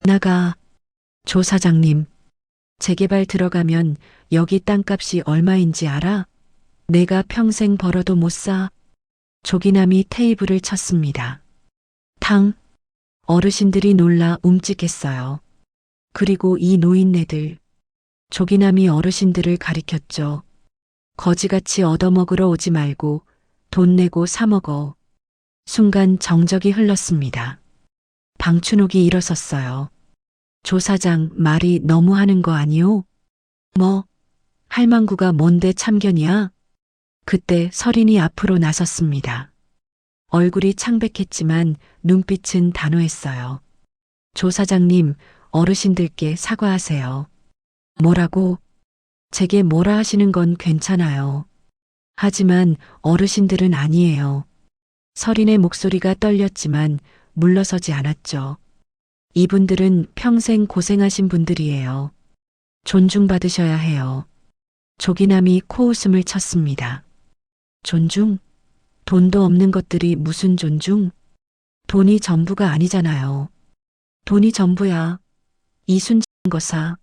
나가. 조 사장님. 재개발 들어가면 여기 땅값이 얼마인지 알아? 내가 평생 벌어도 못 사. 조기남이 테이블을 쳤습니다. 탕. 어르신들이 놀라 움찔했어요. 그리고 이 노인네들. 조기남이 어르신들을 가리켰죠. 거지같이 얻어먹으러 오지 말고 돈 내고 사 먹어. 순간 정적이 흘렀습니다. 방춘옥이 일어섰어요. 조 사장, 말이 너무하는 거 아니오? 뭐? 할망구가 뭔데 참견이야? 그때 설인이 앞으로 나섰습니다. 얼굴이 창백했지만 눈빛은 단호했어요. 조 사장님, 어르신들께 사과하세요. 뭐라고? 제게 뭐라 하시는 건 괜찮아요. 하지만 어르신들은 아니에요. 설인의 목소리가 떨렸지만 물러서지 않았죠. 이분들은 평생 고생하신 분들이에요. 존중받으셔야 해요. 조기남이 코웃음을 쳤습니다. 존중? 돈도 없는 것들이 무슨 존중? 돈이 전부가 아니잖아요. 돈이 전부야. 이순신 거사.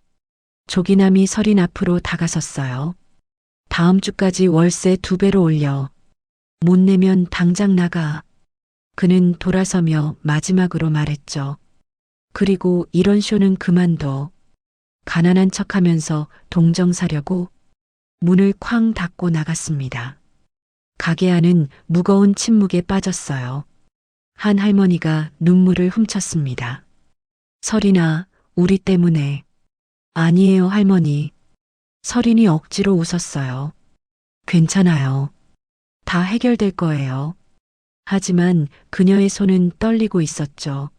조기남이 설인 앞으로 다가섰어요. 다음 주까지 월세 2배로 올려. 못 내면 당장 나가. 그는 돌아서며 마지막으로 말했죠. 그리고 이런 쇼는 그만둬. 가난한 척하면서 동정 사려고. 문을 쾅 닫고 나갔습니다. 가게 안은 무거운 침묵에 빠졌어요. 한 할머니가 눈물을 훔쳤습니다. 설인아, 우리 때문에. 아니에요, 할머니. 설인이 억지로 웃었어요. 괜찮아요. 다 해결될 거예요. 하지만 그녀의 손은 떨리고 있었죠.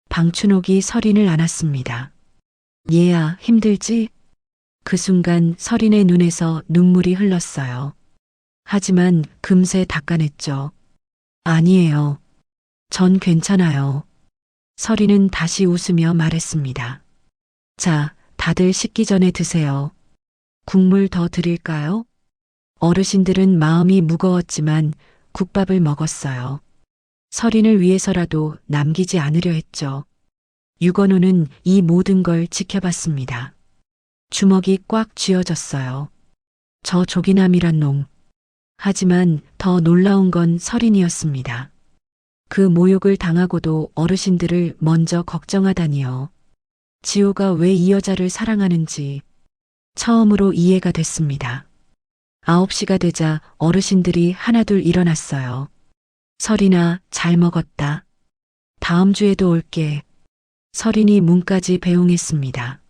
방춘옥이 설인을 안았습니다. 얘야, 힘들지? 그 순간 설인의 눈에서 눈물이 흘렀어요. 하지만 금세 닦아냈죠. 아니에요. 전 괜찮아요. 설인은 다시 웃으며 말했습니다. 자, 다들 식기 전에 드세요. 국물 더 드릴까요? 어르신들은 마음이 무거웠지만 국밥을 먹었어요. 서린을 위해서라도 남기지 않으려 했죠. 유건호는 이 모든 걸 지켜봤습니다. 주먹이 꽉 쥐어졌어요. 저 조기남이란 놈. 하지만 더 놀라운 건 서린이었습니다. 그 모욕을 당하고도 어르신들을 먼저 걱정하다니요. 지호가 왜 이 여자를 사랑하는지 처음으로 이해가 됐습니다. 9시가 되자 어르신들이 하나둘 일어났어요. 서린아, 잘 먹었다. 다음 주에도 올게. 서린이 문까지 배웅했습니다.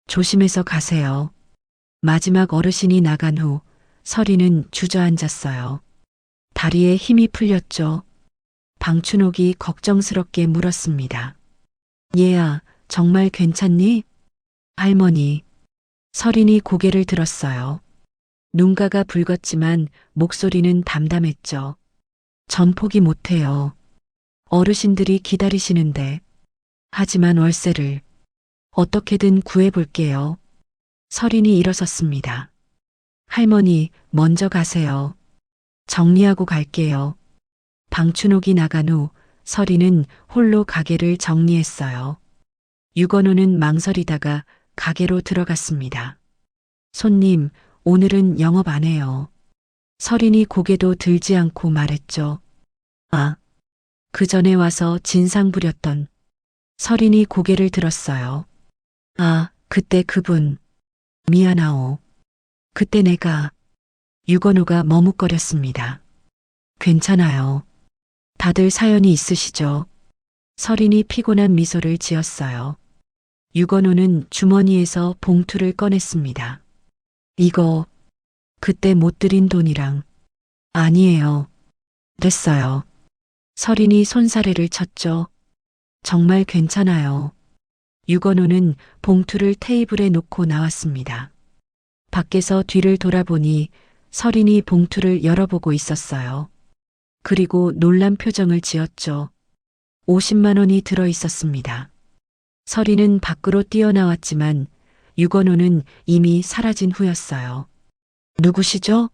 조심해서 가세요. 마지막 어르신이 나간 후 서린은 주저앉았어요. 다리에 힘이 풀렸죠. 방춘옥이 걱정스럽게 물었습니다. 얘야, 정말 괜찮니? 할머니. 서린이 고개를 들었어요. 눈가가 붉었지만 목소리는 담담했죠. 전 포기 못해요. 어르신들이 기다리시는데. 하지만 월세를 어떻게든 구해볼게요. 서린이 일어섰습니다. 할머니, 먼저 가세요. 정리하고 갈게요. 방춘옥이 나간 후 서린은 홀로 가게를 정리했어요. 유건호는 망설이다가 가게로 들어갔습니다. 손님, 오늘은 영업 안 해요. 서린이 고개도 들지 않고 말했죠. 아, 그 전에 와서 진상 부렸던. 서린이 고개를 들었어요. 아, 그때 그분. 미안하오. 그때 내가. 유건호가 머뭇거렸습니다. 괜찮아요. 다들 사연이 있으시죠? 서린이 피곤한 미소를 지었어요. 유건호는 주머니에서 봉투를 꺼냈습니다. 이거 그때 못 드린 돈이랑. 아니에요. 됐어요. 서린이 손사래를 쳤죠. 정말 괜찮아요. 유건호는 봉투를 테이블에 놓고 나왔습니다. 밖에서 뒤를 돌아보니 서린이 봉투를 열어보고 있었어요. 그리고 놀란 표정을 지었죠. 50만 원이 들어 있었습니다. 서린은 밖으로 뛰어나왔지만 유건호는 이미 사라진 후였어요. 누구시죠?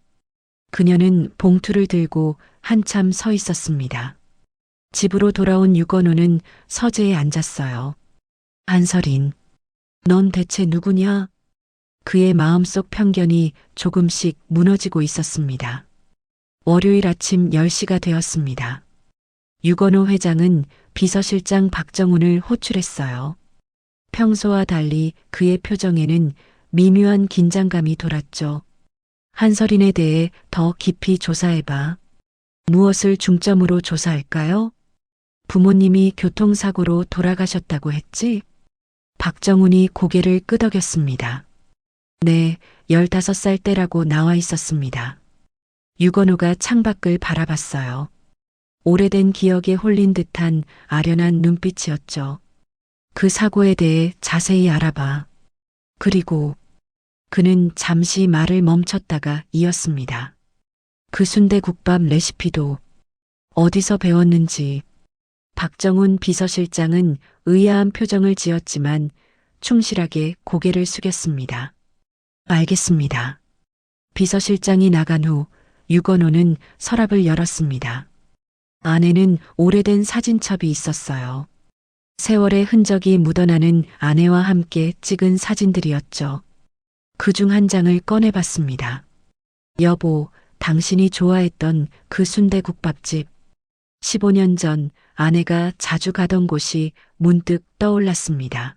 그녀는 봉투를 들고 한참 서 있었습니다. 집으로 돌아온 유건호는 서재에 앉았어요. 한서린, 넌 대체 누구냐? 그의 마음속 편견이 조금씩 무너지고 있었습니다. 월요일 아침 10시가 되었습니다. 유건호 회장은 비서실장 박정훈을 호출했어요. 평소와 달리 그의 표정에는 미묘한 긴장감이 돌았죠. 한서린에 대해 더 깊이 조사해봐. 무엇을 중점으로 조사할까요? 부모님이 교통사고로 돌아가셨다고 했지? 박정훈이 고개를 끄덕였습니다. 네, 15살 때라고 나와 있었습니다. 유건호가 창밖을 바라봤어요. 오래된 기억에 홀린 듯한 아련한 눈빛이었죠. 그 사고에 대해 자세히 알아봐. 그리고 그는 잠시 말을 멈췄다가 이었습니다. 그 순대국밥 레시피도 어디서 배웠는지. 박정훈 비서실장은 의아한 표정을 지었지만 충실하게 고개를 숙였습니다. 알겠습니다. 비서실장이 나간 후 유건호는 서랍을 열었습니다. 안에는 오래된 사진첩이 있었어요. 세월의 흔적이 묻어나는 아내와 함께 찍은 사진들이었죠. 그중 한 장을 꺼내봤습니다. 여보, 당신이 좋아했던 그 순대국밥집. 15년 전 아내가 자주 가던 곳이 문득 떠올랐습니다.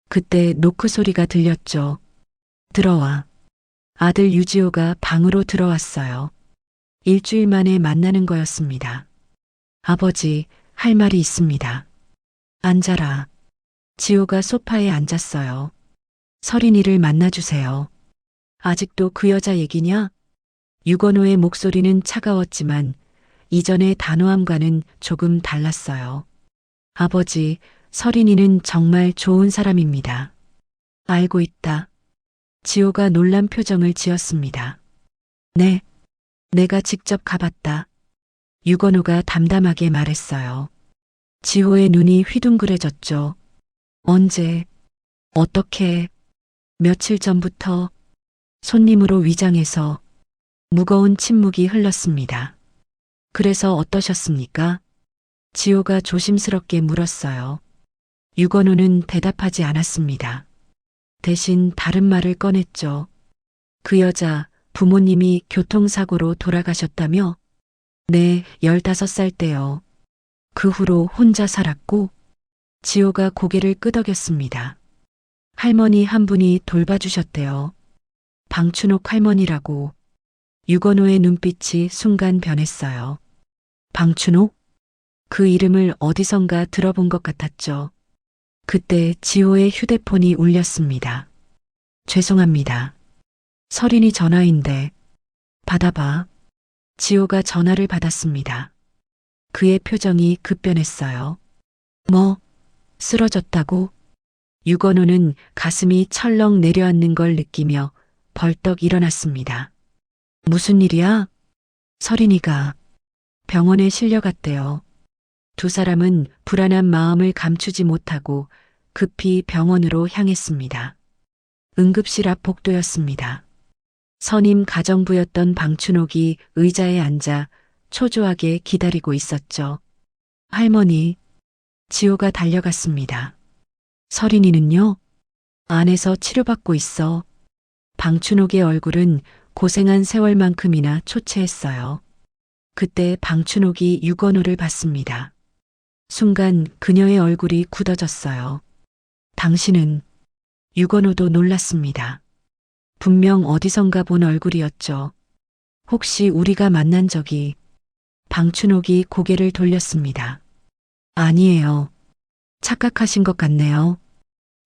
그때 노크 소리가 들렸죠. 들어와. 아들 유지호가 방으로 들어왔어요. 일주일 만에 만나는 거였습니다. 아버지, 할 말이 있습니다. 앉아라. 지호가 소파에 앉았어요. 서린이를 만나주세요. 아직도 그 여자 얘기냐? 유건호의 목소리는 차가웠지만 이전의 단호함과는 조금 달랐어요. 아버지, 서린이는 정말 좋은 사람입니다. 알고 있다. 지호가 놀란 표정을 지었습니다. 네, 내가 직접 가봤다. 유건호가 담담하게 말했어요. 지호의 눈이 휘둥그레졌죠. 언제, 어떻게, 며칠 전부터 손님으로 위장해서 무거운 침묵이 흘렀습니다. 그래서 어떠셨습니까? 지호가 조심스럽게 물었어요. 유건호는 대답하지 않았습니다. 대신 다른 말을 꺼냈죠. 그 여자 부모님이 교통사고로 돌아가셨다며? 네, 15살 때요. 그 후로 혼자 살았고, 지호가 고개를 끄덕였습니다. 할머니 한 분이 돌봐주셨대요. 방춘옥 할머니라고. 유건호의 눈빛이 순간 변했어요. 방춘옥? 그 이름을 어디선가 들어본 것 같았죠. 그때 지호의 휴대폰이 울렸습니다. 죄송합니다. 서린이 전화인데 받아봐. 지호가 전화를 받았습니다. 그의 표정이 급변했어요. 뭐? 쓰러졌다고? 유건호는 가슴이 철렁 내려앉는 걸 느끼며 벌떡 일어났습니다. 무슨 일이야? 서린이가 병원에 실려갔대요. 두 사람은 불안한 마음을 감추지 못하고 급히 병원으로 향했습니다. 응급실 앞 복도였습니다. 선임 가정부였던 방춘옥이 의자에 앉아 초조하게 기다리고 있었죠. 할머니, 지호가 달려갔습니다. 서린이는요? 안에서 치료받고 있어. 방춘옥의 얼굴은 고생한 세월만큼이나 초췌했어요. 그때 방춘옥이 유건호를 봤습니다. 순간 그녀의 얼굴이 굳어졌어요. 당신은? 유건호도 놀랐습니다. 분명 어디선가 본 얼굴이었죠. 혹시 우리가 만난 적이? 방춘옥이 고개를 돌렸습니다. 아니에요. 착각하신 것 같네요.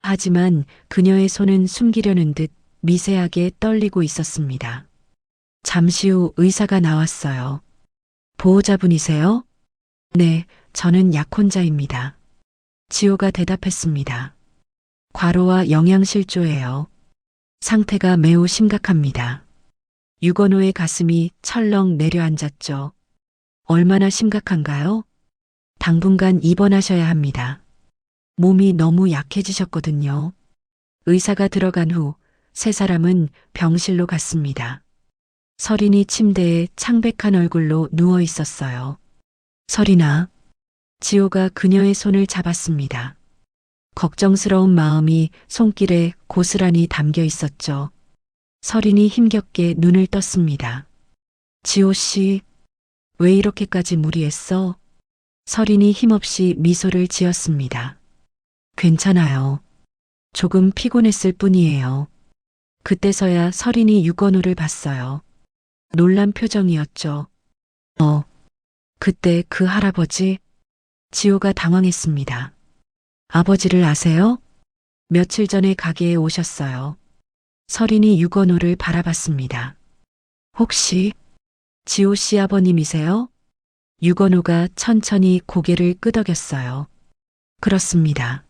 하지만 그녀의 손은 숨기려는 듯 미세하게 떨리고 있었습니다. 잠시 후 의사가 나왔어요. 보호자분이세요? 네, 저는 약혼자입니다. 지호가 대답했습니다. 과로와 영양실조예요. 상태가 매우 심각합니다. 유건호의 가슴이 철렁 내려앉았죠. 얼마나 심각한가요? 당분간 입원하셔야 합니다. 몸이 너무 약해지셨거든요. 의사가 들어간 후 세 사람은 병실로 갔습니다. 서린이 침대에 창백한 얼굴로 누워 있었어요. 서린아. 지호가 그녀의 손을 잡았습니다. 걱정스러운 마음이 손길에 고스란히 담겨 있었죠. 서린이 힘겹게 눈을 떴습니다. 지호 씨, 왜 이렇게까지 무리했어? 서린이 힘없이 미소를 지었습니다. 괜찮아요. 조금 피곤했을 뿐이에요. 그때서야 서린이 유건호를 봤어요. 놀란 표정이었죠. 그때 그 할아버지? 지호가 당황했습니다. 아버지를 아세요? 며칠 전에 가게에 오셨어요. 서린이 유건호를 바라봤습니다. 혹시 지호 씨 아버님이세요? 유건호가 천천히 고개를 끄덕였어요. 그렇습니다.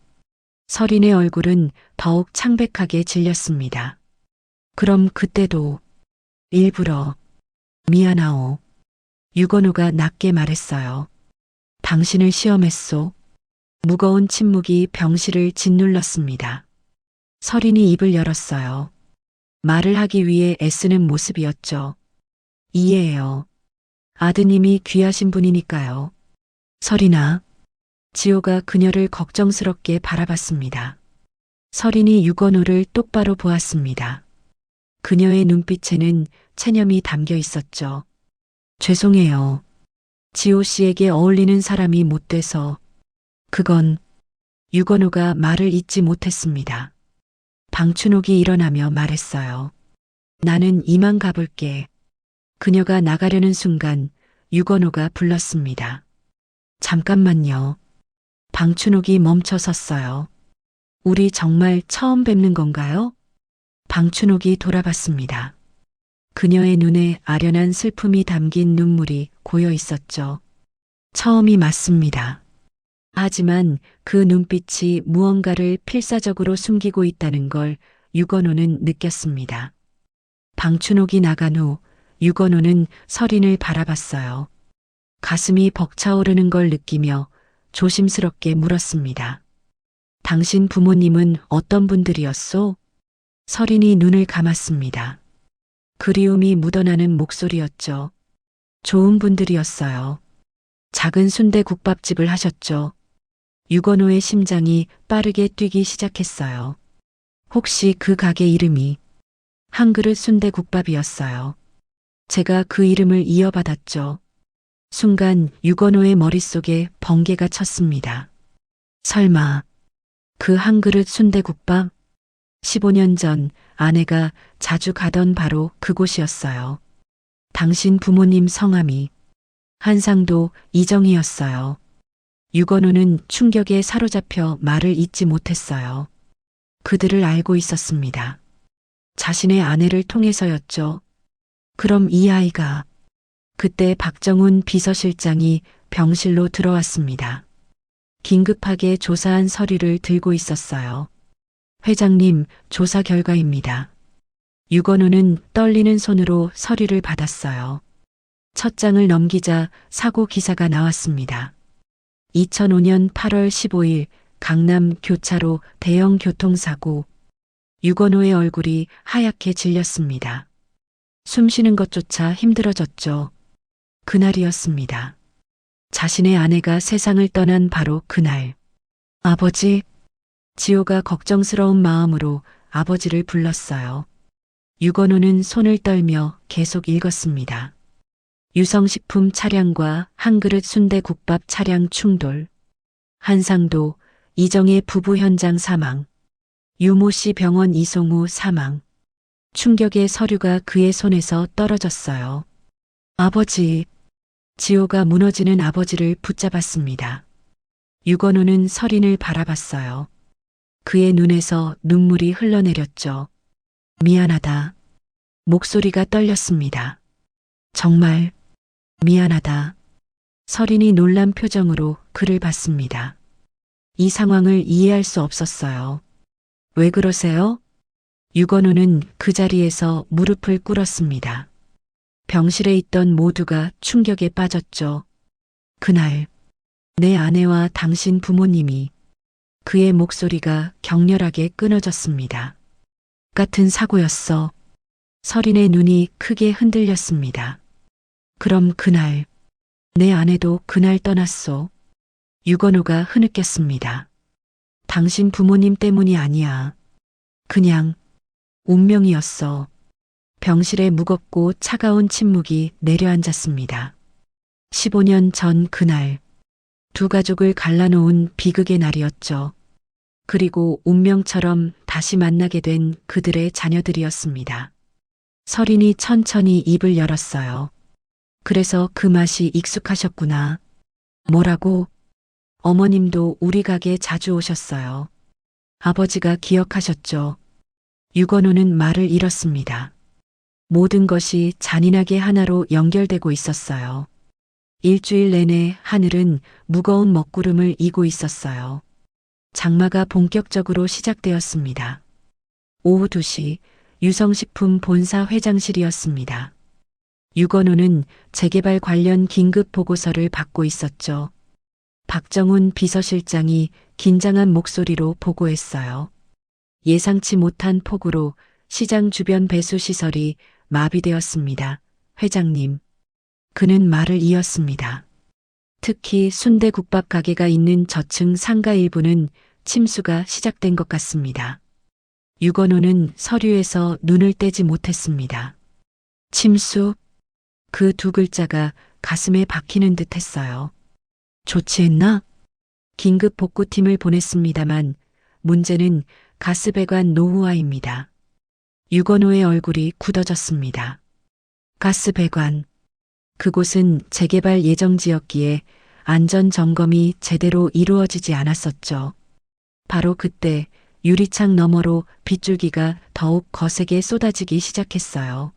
서린의 얼굴은 더욱 창백하게 질렸습니다. 그럼 그때도 일부러 미안하오. 유건호가 낮게 말했어요. 당신을 시험했소. 무거운 침묵이 병실을 짓눌렀습니다. 서린이 입을 열었어요. 말을 하기 위해 애쓰는 모습이었죠. 이해해요. 아드님이 귀하신 분이니까요. 서린아. 지호가 그녀를 걱정스럽게 바라봤습니다. 서린이 유건호를 똑바로 보았습니다. 그녀의 눈빛에는 체념이 담겨 있었죠. 죄송해요. 지호 씨에게 어울리는 사람이 못 돼서. 그건 유건호가 말을 잇지 못했습니다. 방춘옥이 일어나며 말했어요. 나는 이만 가볼게. 그녀가 나가려는 순간 유건호가 불렀습니다. 잠깐만요. 방춘옥이 멈춰 섰어요. 우리 정말 처음 뵙는 건가요? 방춘옥이 돌아봤습니다. 그녀의 눈에 아련한 슬픔이 담긴 눈물이 고여 있었죠. 처음이 맞습니다. 하지만 그 눈빛이 무언가를 필사적으로 숨기고 있다는 걸 유건호는 느꼈습니다. 방춘옥이 나간 후 유건호는 서린을 바라봤어요. 가슴이 벅차오르는 걸 느끼며 조심스럽게 물었습니다. 당신 부모님은 어떤 분들이었소? 서린이 눈을 감았습니다. 그리움이 묻어나는 목소리였죠. 좋은 분들이었어요. 작은 순대국밥집을 하셨죠. 유건호의 심장이 빠르게 뛰기 시작했어요. 혹시 그 가게 이름이 한 그릇 순대국밥이었어요. 제가 그 이름을 이어받았죠. 순간 유건호의 머릿속에 번개가 쳤습니다. 설마 그 한 그릇 순대국밥? 15년 전 아내가 자주 가던 바로 그곳이었어요. 당신 부모님 성함이 한상도 이정희였어요. 유건호는 충격에 사로잡혀 말을 잇지 못했어요. 그들을 알고 있었습니다. 자신의 아내를 통해서였죠. 그럼 이 아이가 그때 박정훈 비서실장이 병실로 들어왔습니다. 긴급하게 조사한 서류를 들고 있었어요. 회장님, 조사 결과입니다. 유건호는 떨리는 손으로 서류를 받았어요. 첫 장을 넘기자 사고 기사가 나왔습니다. 2005년 8월 15일 강남 교차로 대형 교통사고. 유건호의 얼굴이 하얗게 질렸습니다. 숨 쉬는 것조차 힘들어졌죠. 그날이었습니다. 자신의 아내가 세상을 떠난 바로 그날. 아버지, 지호가 걱정스러운 마음으로 아버지를 불렀어요. 유건호는 손을 떨며 계속 읽었습니다. 유성식품 차량과 한 그릇 순대국밥 차량 충돌. 한상도, 이정의 부부 현장 사망. 유모 씨 병원 이송 후 사망. 충격의 서류가 그의 손에서 떨어졌어요. 아버지. 지호가 무너지는 아버지를 붙잡았습니다. 유건호는 서린을 바라봤어요. 그의 눈에서 눈물이 흘러내렸죠. 미안하다. 목소리가 떨렸습니다. 정말 미안하다. 서린이 놀란 표정으로 그를 봤습니다. 이 상황을 이해할 수 없었어요. 왜 그러세요? 유건호는 그 자리에서 무릎을 꿇었습니다. 병실에 있던 모두가 충격에 빠졌죠. 그날 내 아내와 당신 부모님이. 그의 목소리가 격렬하게 끊어졌습니다. 같은 사고였어. 서린의 눈이 크게 흔들렸습니다. 그럼 그날 내 아내도 그날 떠났소. 유건호가 흐느꼈습니다. 당신 부모님 때문이 아니야. 그냥 운명이었어. 병실에 무겁고 차가운 침묵이 내려앉았습니다. 15년 전 그날, 두 가족을 갈라놓은 비극의 날이었죠. 그리고 운명처럼 다시 만나게 된 그들의 자녀들이었습니다. 서린이 천천히 입을 열었어요. 그래서 그 맛이 익숙하셨구나. 뭐라고? 어머님도 우리 가게 자주 오셨어요. 아버지가 기억하셨죠. 유건호는 말을 잃었습니다. 모든 것이 잔인하게 하나로 연결되고 있었어요. 일주일 내내 하늘은 무거운 먹구름을 이고 있었어요. 장마가 본격적으로 시작되었습니다. 오후 2시 유성식품 본사 회장실이었습니다. 유건호는 재개발 관련 긴급 보고서를 받고 있었죠. 박정훈 비서실장이 긴장한 목소리로 보고했어요. 예상치 못한 폭우로 시장 주변 배수 시설이 마비되었습니다. 회장님. 그는 말을 이었습니다. 특히 순대국밥 가게가 있는 저층 상가 일부는 침수가 시작된 것 같습니다. 유건호는 서류에서 눈을 떼지 못했습니다. 침수? 그 두 글자가 가슴에 박히는 듯 했어요. 조치했나? 긴급 복구팀을 보냈습니다만 문제는 가스배관 노후화입니다. 유건호의 얼굴이 굳어졌습니다. 가스배관. 그곳은 재개발 예정지였기에 안전점검이 제대로 이루어지지 않았었죠. 바로 그때 유리창 너머로 빗줄기가 더욱 거세게 쏟아지기 시작했어요.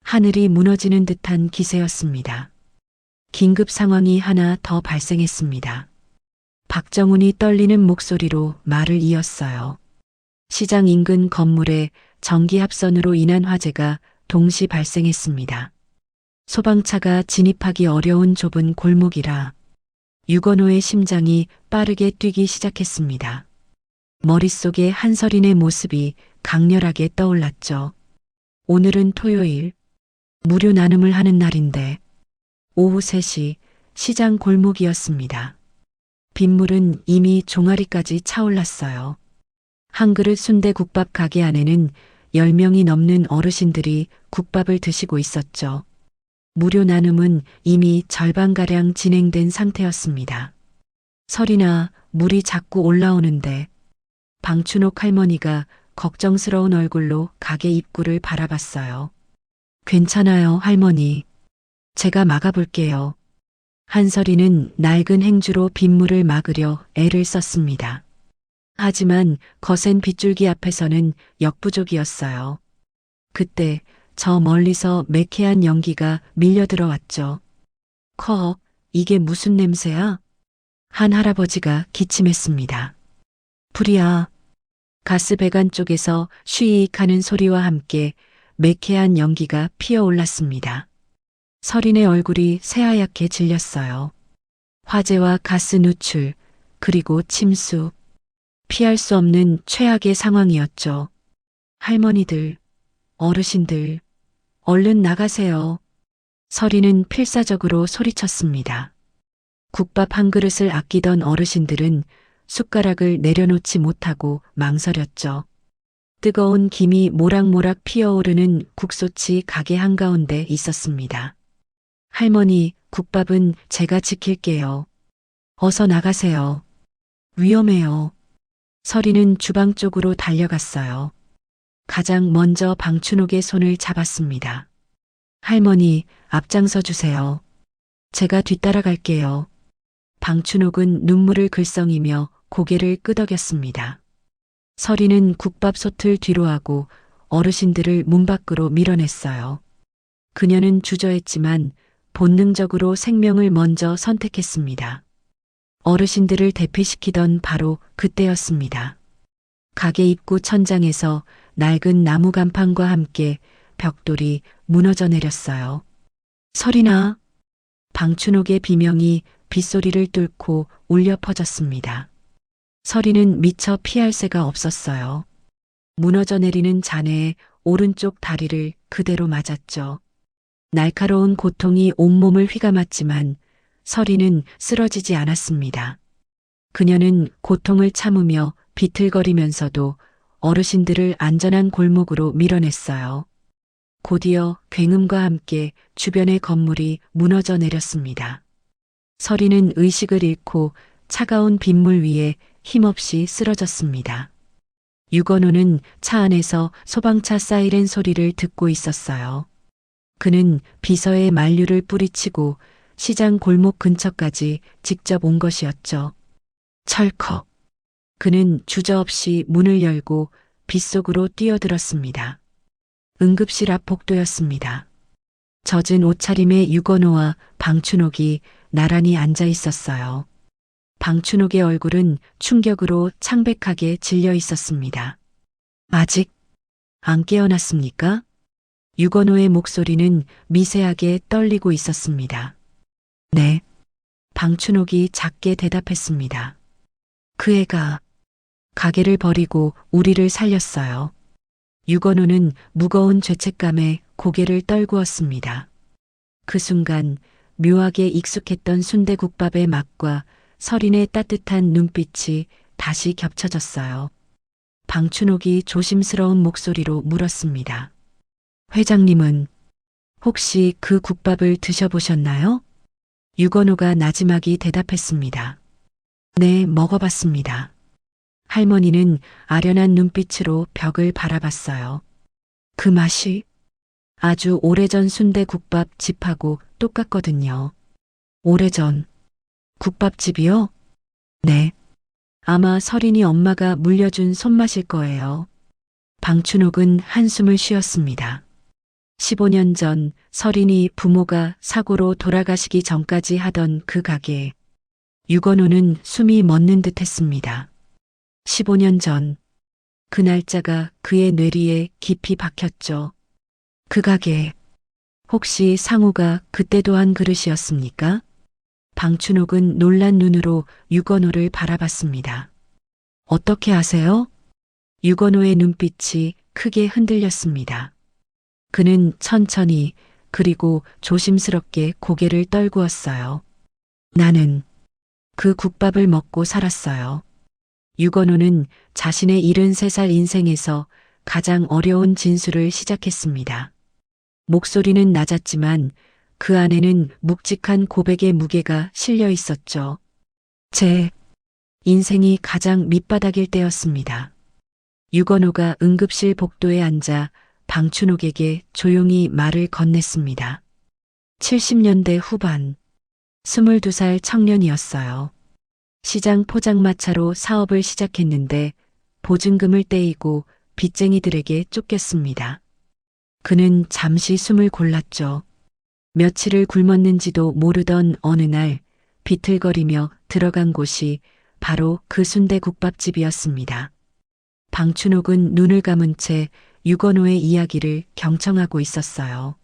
하늘이 무너지는 듯한 기세였습니다. 긴급 상황이 하나 더 발생했습니다. 박정훈이 떨리는 목소리로 말을 이었어요. 시장 인근 건물에 전기합선으로 인한 화재가 동시 발생했습니다. 소방차가 진입하기 어려운 좁은 골목이라 유건호의 심장이 빠르게 뛰기 시작했습니다. 머릿속에 한서린의 모습이 강렬하게 떠올랐죠. 오늘은 토요일, 무료 나눔을 하는 날인데 오후 3시 시장 골목이었습니다. 빗물은 이미 종아리까지 차올랐어요. 한 그릇 순대국밥 가게 안에는 10명이 넘는 어르신들이 국밥을 드시고 있었죠. 무료 나눔은 이미 절반가량 진행된 상태였습니다. 설이나 물이 자꾸 올라오는데 방춘옥 할머니가 걱정스러운 얼굴로 가게 입구를 바라봤어요. 괜찮아요, 할머니. 제가 막아볼게요. 한설이는 낡은 행주로 빗물을 막으려 애를 썼습니다. 하지만 거센 빗줄기 앞에서는 역부족이었어요. 그때 저 멀리서 매캐한 연기가 밀려들어왔죠. 커, 이게 무슨 냄새야? 한 할아버지가 기침했습니다. 불이야. 가스 배관 쪽에서 쉬익 하는 소리와 함께 매캐한 연기가 피어올랐습니다. 설인의 얼굴이 새하얗게 질렸어요. 화재와 가스 누출, 그리고 침수. 피할 수 없는 최악의 상황이었죠. 할머니들, 어르신들, 얼른 나가세요. 설이는 필사적으로 소리쳤습니다. 국밥 한 그릇을 아끼던 어르신들은 숟가락을 내려놓지 못하고 망설였죠. 뜨거운 김이 모락모락 피어오르는 국솥이 가게 한가운데 있었습니다. 할머니, 국밥은 제가 지킬게요. 어서 나가세요. 위험해요. 설이는 주방 쪽으로 달려갔어요. 가장 먼저 방춘옥의 손을 잡았습니다. 할머니, 앞장서 주세요. 제가 뒤따라갈게요. 방춘옥은 눈물을 글썽이며 고개를 끄덕였습니다. 설이는 국밥솥을 뒤로 하고 어르신들을 문 밖으로 밀어냈어요. 그녀는 주저했지만 본능적으로 생명을 먼저 선택했습니다. 어르신들을 대피시키던 바로 그때였습니다. 가게 입구 천장에서 낡은 나무 간판과 함께 벽돌이 무너져 내렸어요. 설이나 방춘옥의 비명이 빗소리를 뚫고 울려 퍼졌습니다. 설이는 미처 피할 새가 없었어요. 무너져 내리는 잔해의 오른쪽 다리를 그대로 맞았죠. 날카로운 고통이 온몸을 휘감았지만 설이는 쓰러지지 않았습니다. 그녀는 고통을 참으며 비틀거리면서도 어르신들을 안전한 골목으로 밀어냈어요. 곧이어 굉음과 함께 주변의 건물이 무너져 내렸습니다. 설이는 의식을 잃고 차가운 빗물 위에 힘없이 쓰러졌습니다. 유건호는 차 안에서 소방차 사이렌 소리를 듣고 있었어요. 그는 비서에 만류를 뿌리치고 시장 골목 근처까지 직접 온 것이었죠. 철컥. 그는 주저없이 문을 열고 빗속으로 뛰어들었습니다. 응급실 앞 복도였습니다. 젖은 옷차림의 유건호와 방춘옥이 나란히 앉아 있었어요. 방춘옥의 얼굴은 충격으로 창백하게 질려 있었습니다. 아직 안 깨어났습니까? 유건호의 목소리는 미세하게 떨리고 있었습니다. 네. 방춘옥이 작게 대답했습니다. 그 애가 가게를 버리고 우리를 살렸어요. 유건호는 무거운 죄책감에 고개를 떨구었습니다. 그 순간 묘하게 익숙했던 순대국밥의 맛과 설인의 따뜻한 눈빛이 다시 겹쳐졌어요. 방춘옥이 조심스러운 목소리로 물었습니다. 회장님은 혹시 그 국밥을 드셔보셨나요? 유건호가 나지막이 대답했습니다. 네, 먹어봤습니다. 할머니는 아련한 눈빛으로 벽을 바라봤어요. 그 맛이 아주 오래전 순대국밥 집하고 똑같거든요. 오래전 국밥집이요? 네. 아마 설인이 엄마가 물려준 손맛일 거예요. 방춘옥은 한숨을 쉬었습니다. 15년 전 설인이 부모가 사고로 돌아가시기 전까지 하던 그 가게에 유건호는 숨이 멎는 듯 했습니다. 15년 전, 그 날짜가 그의 뇌리에 깊이 박혔죠. 그 가게, 혹시 상우가 그때도 한 그릇이었습니까? 방춘옥은 놀란 눈으로 유건호를 바라봤습니다. 어떻게 아세요? 유건호의 눈빛이 크게 흔들렸습니다. 그는 천천히 그리고 조심스럽게 고개를 떨구었어요. 나는 그 국밥을 먹고 살았어요. 유건호는 자신의 73살 인생에서 가장 어려운 진술을 시작했습니다. 목소리는 낮았지만 그 안에는 묵직한 고백의 무게가 실려 있었죠. 제 인생이 가장 밑바닥일 때였습니다. 유건호가 응급실 복도에 앉아 방춘옥에게 조용히 말을 건넸습니다. 70년대 후반, 22살 청년이었어요. 시장 포장마차로 사업을 시작했는데 보증금을 떼이고 빚쟁이들에게 쫓겼습니다. 그는 잠시 숨을 골랐죠. 며칠을 굶었는지도 모르던 어느 날 비틀거리며 들어간 곳이 바로 그 순대국밥집이었습니다. 방춘옥은 눈을 감은 채 유건호의 이야기를 경청하고 있었어요.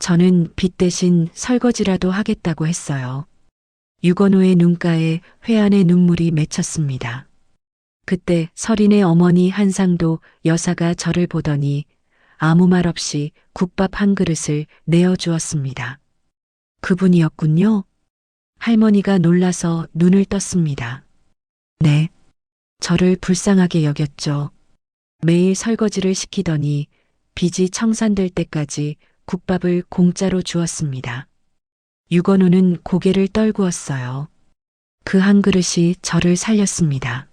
저는 빚 대신 설거지라도 하겠다고 했어요. 유건호의 눈가에 회한의 눈물이 맺혔습니다. 그때 설인의 어머니 한상도 여사가 저를 보더니 아무 말 없이 국밥 한 그릇을 내어주었습니다. 그분이었군요. 할머니가 놀라서 눈을 떴습니다. 네. 저를 불쌍하게 여겼죠. 매일 설거지를 시키더니 빚이 청산될 때까지 국밥을 공짜로 주었습니다. 유건호는 고개를 떨구었어요. 그 한 그릇이 저를 살렸습니다.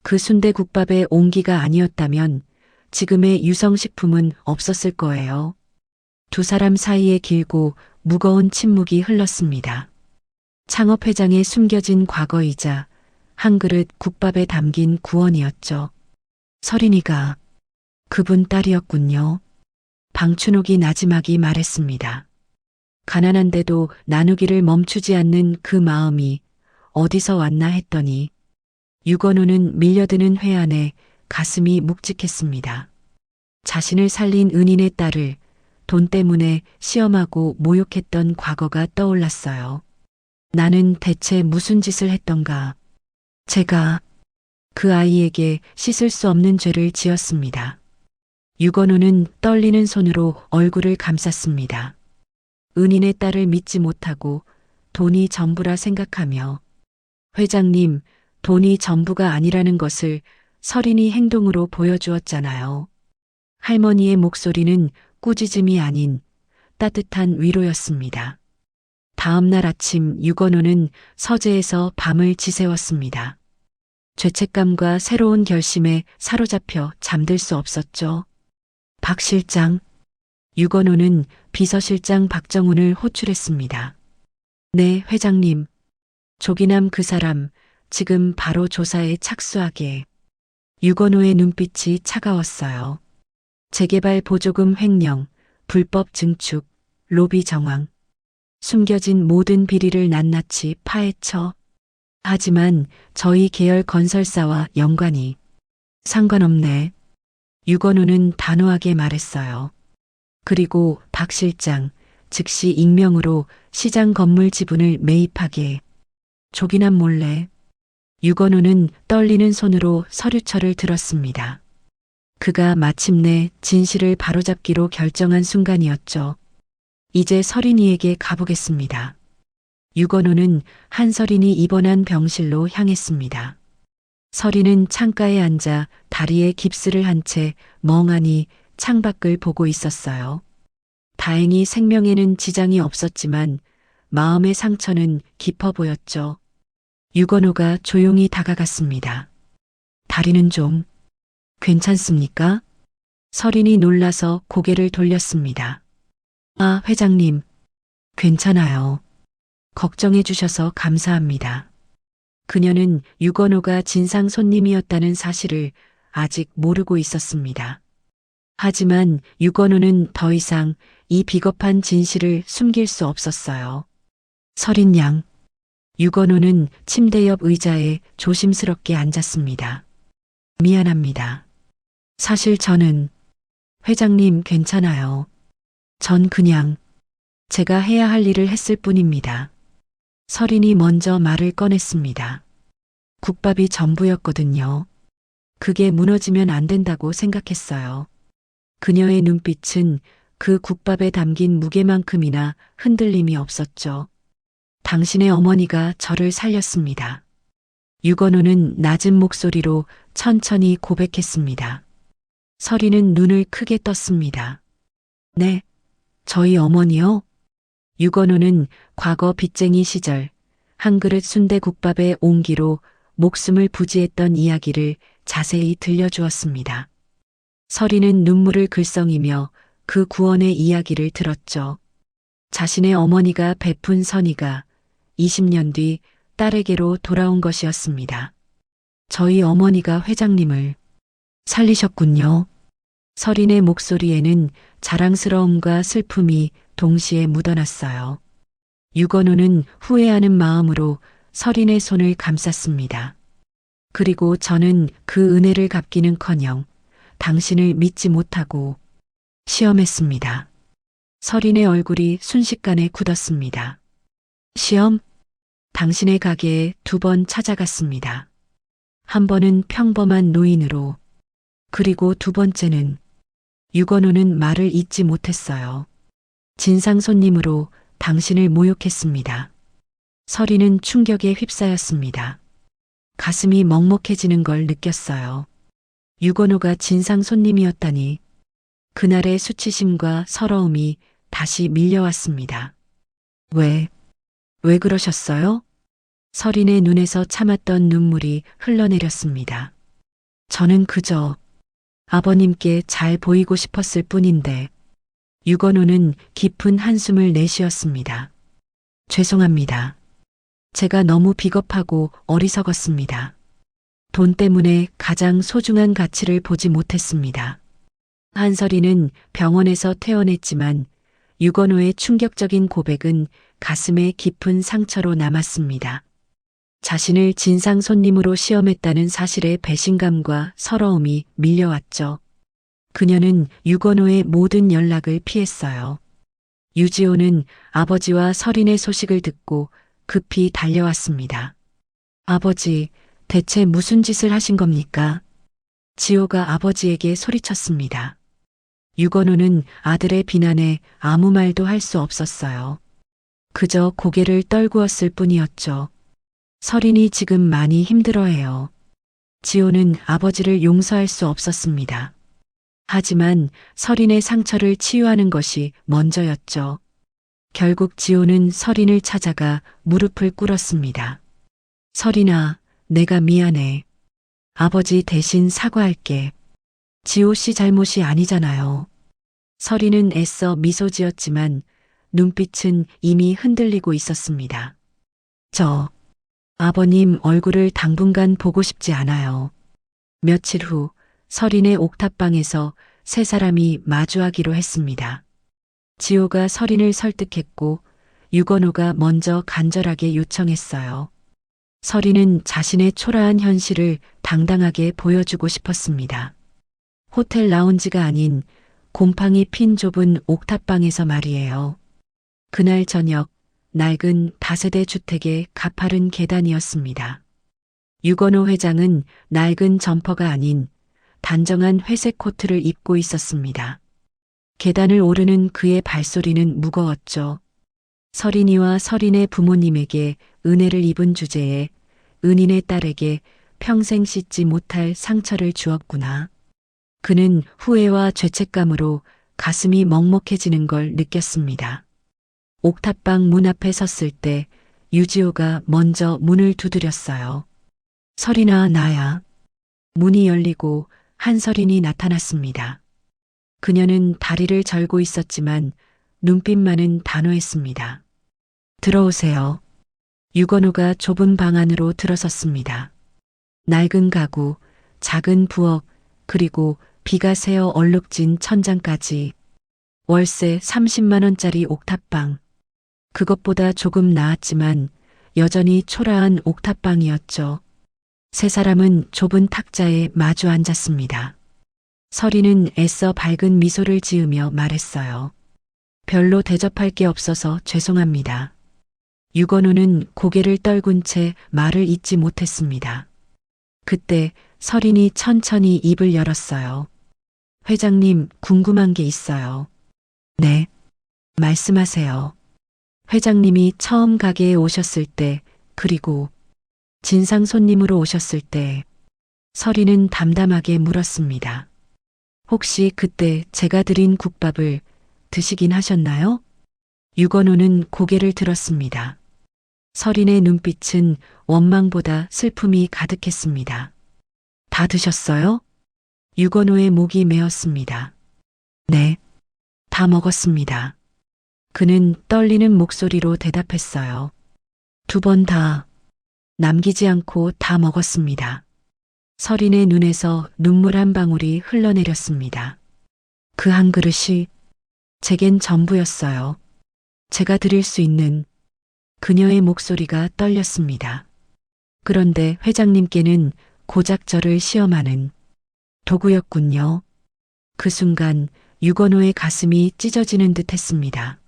그 순대국밥의 온기가 아니었다면 지금의 유성식품은 없었을 거예요. 두 사람 사이에 길고 무거운 침묵이 흘렀습니다. 창업회장의 숨겨진 과거이자 한 그릇 국밥에 담긴 구원이었죠. 설인이가 그분 딸이었군요. 방춘옥이 나지막이 말했습니다. 가난한데도 나누기를 멈추지 않는 그 마음이 어디서 왔나 했더니 유건호는 밀려드는 회한에 가슴이 묵직했습니다. 자신을 살린 은인의 딸을 돈 때문에 시험하고 모욕했던 과거가 떠올랐어요. 나는 대체 무슨 짓을 했던가. 제가 그 아이에게 씻을 수 없는 죄를 지었습니다. 유건호는 떨리는 손으로 얼굴을 감쌌습니다. 은인의 딸을 믿지 못하고 돈이 전부라 생각하며 회장님, 돈이 전부가 아니라는 것을 설인이 행동으로 보여주었잖아요. 할머니의 목소리는 꾸짖음이 아닌 따뜻한 위로였습니다. 다음 날 아침 유건호는 서재에서 밤을 지새웠습니다. 죄책감과 새로운 결심에 사로잡혀 잠들 수 없었죠. 박 실장, 유건호는 비서실장 박정훈을 호출했습니다. 네, 회장님. 조기남 그 사람 지금 바로 조사에 착수하게. 유건호의 눈빛이 차가웠어요. 재개발 보조금 횡령, 불법 증축, 로비 정황. 숨겨진 모든 비리를 낱낱이 파헤쳐. 하지만 저희 계열 건설사와 연관이 상관없네. 유건호는 단호하게 말했어요. 그리고 박 실장, 즉시 익명으로 시장 건물 지분을 매입하게. 조기남 몰래. 유건호는 떨리는 손으로 서류철을 들었습니다. 그가 마침내 진실을 바로잡기로 결정한 순간이었죠. 이제 설인이에게 가보겠습니다. 유건호는 한설인이 입원한 병실로 향했습니다. 설인은 창가에 앉아 다리에 깁스를 한 채 멍하니 창밖을 보고 있었어요. 다행히 생명에는 지장이 없었지만 마음의 상처는 깊어 보였죠. 유건호가 조용히 다가갔습니다. 다리는 좀 괜찮습니까? 설인이 놀라서 고개를 돌렸습니다. 아, 회장님. 괜찮아요. 걱정해 주셔서 감사합니다. 그녀는 유건호가 진상 손님이었다는 사실을 아직 모르고 있었습니다. 하지만 유건호는 더 이상 이 비겁한 진실을 숨길 수 없었어요. 설인 양. 유건호는 침대 옆 의자에 조심스럽게 앉았습니다. 미안합니다. 사실 저는 회장님 괜찮아요. 전 그냥 제가 해야 할 일을 했을 뿐입니다. 설인이 먼저 말을 꺼냈습니다. 국밥이 전부였거든요. 그게 무너지면 안 된다고 생각했어요. 그녀의 눈빛은 그 국밥에 담긴 무게만큼이나 흔들림이 없었죠. 당신의 어머니가 저를 살렸습니다. 유건호는 낮은 목소리로 천천히 고백했습니다. 서리는 눈을 크게 떴습니다. 네, 저희 어머니요? 유건호는 과거 빚쟁이 시절 한 그릇 순대국밥의 온기로 목숨을 부지했던 이야기를 자세히 들려주었습니다. 서리는 눈물을 글썽이며 그 구원의 이야기를 들었죠. 자신의 어머니가 베푼 선의가 20년 뒤 딸에게로 돌아온 것이었습니다. 저희 어머니가 회장님을 살리셨군요. 서린의 목소리에는 자랑스러움과 슬픔이 동시에 묻어났어요. 유건호는 후회하는 마음으로 서린의 손을 감쌌습니다. 그리고 저는 그 은혜를 갚기는커녕 당신을 믿지 못하고 시험했습니다. 서린의 얼굴이 순식간에 굳었습니다. 시험? 당신의 가게에 2번 찾아갔습니다. 한 번은 평범한 노인으로, 그리고 2번째는 유건호는 말을 잇지 못했어요. 진상 손님으로 당신을 모욕했습니다. 서리는 충격에 휩싸였습니다. 가슴이 먹먹해지는 걸 느꼈어요. 유건호가 진상 손님이었다니. 그날의 수치심과 서러움이 다시 밀려왔습니다. 왜 그러셨어요? 서린의 눈에서 참았던 눈물이 흘러내렸습니다. 저는 그저 아버님께 잘 보이고 싶었을 뿐인데. 유건호는 깊은 한숨을 내쉬었습니다. 죄송합니다. 제가 너무 비겁하고 어리석었습니다. 돈 때문에 가장 소중한 가치를 보지 못했습니다. 한서리는 병원에서 퇴원했지만 유건호의 충격적인 고백은 가슴에 깊은 상처로 남았습니다. 자신을 진상 손님으로 시험했다는 사실에 배신감과 서러움이 밀려왔죠. 그녀는 유건호의 모든 연락을 피했어요. 유지호는 아버지와 서린의 소식을 듣고 급히 달려왔습니다. 아버지, 대체 무슨 짓을 하신 겁니까? 지호가 아버지에게 소리쳤습니다. 유건호는 아들의 비난에 아무 말도 할 수 없었어요. 그저 고개를 떨구었을 뿐이었죠. 서린이 지금 많이 힘들어해요. 지호는 아버지를 용서할 수 없었습니다. 하지만 서린의 상처를 치유하는 것이 먼저였죠. 결국 지호는 서린을 찾아가 무릎을 꿇었습니다. 서린아, 내가 미안해. 아버지 대신 사과할게. 지호 씨 잘못이 아니잖아요. 서린은 애써 미소 지었지만 눈빛은 이미 흔들리고 있었습니다. 저 아버님 얼굴을 당분간 보고 싶지 않아요. 며칠 후 서린의 옥탑방에서 세 사람이 마주하기로 했습니다. 지호가 서린을 설득했고 유건호가 먼저 간절하게 요청했어요. 서린은 자신의 초라한 현실을 당당하게 보여주고 싶었습니다. 호텔 라운지가 아닌 곰팡이 핀 좁은 옥탑방에서 말이에요. 그날 저녁 낡은 다세대 주택의 가파른 계단이었습니다. 유건호 회장은 낡은 점퍼가 아닌 단정한 회색 코트를 입고 있었습니다. 계단을 오르는 그의 발소리는 무거웠죠. 서린이와 서린의 부모님에게 은혜를 입은 주제에 은인의 딸에게 평생 씻지 못할 상처를 주었구나. 그는 후회와 죄책감으로 가슴이 먹먹해지는 걸 느꼈습니다. 옥탑방 문 앞에 섰을 때 유지호가 먼저 문을 두드렸어요. 서린아, 나야. 문이 열리고 한서린이 나타났습니다. 그녀는 다리를 절고 있었지만 눈빛만은 단호했습니다. 들어오세요. 유건호가 좁은 방 안으로 들어섰습니다. 낡은 가구, 작은 부엌, 그리고 비가 새어 얼룩진 천장까지. 월세 30만 원짜리 옥탑방. 그것보다 조금 나았지만 여전히 초라한 옥탑방이었죠. 세 사람은 좁은 탁자에 마주 앉았습니다. 서리는 애써 밝은 미소를 지으며 말했어요. 별로 대접할 게 없어서 죄송합니다. 유건호는 고개를 떨군 채 말을 잇지 못했습니다. 그때 서린이 천천히 입을 열었어요. 회장님, 궁금한 게 있어요. 네, 말씀하세요. 회장님이 처음 가게에 오셨을 때, 그리고 진상 손님으로 오셨을 때, 서리는 담담하게 물었습니다. 혹시 그때 제가 드린 국밥을 드시긴 하셨나요? 유건호는 고개를 들었습니다. 서린의 눈빛은 원망보다 슬픔이 가득했습니다. 다 드셨어요? 유건호의 목이 메었습니다. 네, 다 먹었습니다. 그는 떨리는 목소리로 대답했어요. 2번 다, 남기지 않고 다 먹었습니다. 서린의 눈에서 눈물 한 방울이 흘러내렸습니다. 그 한 그릇이 제겐 전부였어요. 제가 드릴 수 있는 그녀의 목소리가 떨렸습니다. 그런데 회장님께는 고작 저를 시험하는 도구였군요. 그 순간 유건호의 가슴이 찢어지는 듯 했습니다.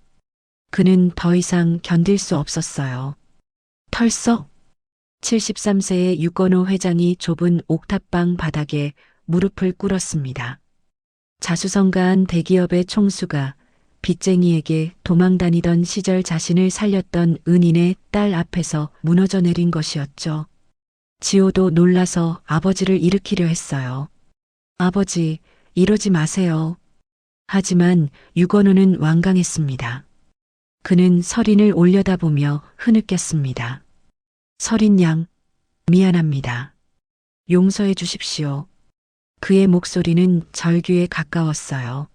그는 더 이상 견딜 수 없었어요. 털썩 73세의 유건호 회장이 좁은 옥탑방 바닥에 무릎을 꿇었습니다. 자수성가한 대기업의 총수가 빚쟁이에게 도망다니던 시절 자신을 살렸던 은인의 딸 앞에서 무너져 내린 것이었죠. 지호도 놀라서 아버지를 일으키려 했어요. 아버지, 이러지 마세요. 하지만 유건호는 완강했습니다. 그는 서린을 올려다보며 흐느꼈습니다. 서린 양, 미안합니다. 용서해 주십시오. 그의 목소리는 절규에 가까웠어요.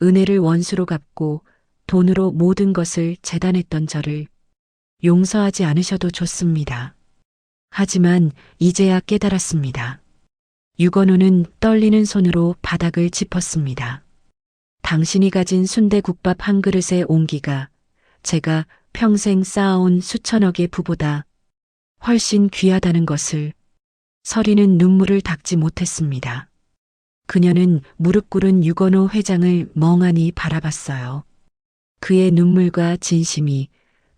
은혜를 원수로 갚고 돈으로 모든 것을 재단했던 저를 용서하지 않으셔도 좋습니다. 하지만 이제야 깨달았습니다. 유건호는 떨리는 손으로 바닥을 짚었습니다. 당신이 가진 순대국밥 한 그릇의 온기가 제가 평생 쌓아온 수천억의 부보다 훨씬 귀하다는 것을. 서리는 눈물을 닦지 못했습니다. 그녀는 무릎 꿇은 유건호 회장을 멍하니 바라봤어요. 그의 눈물과 진심이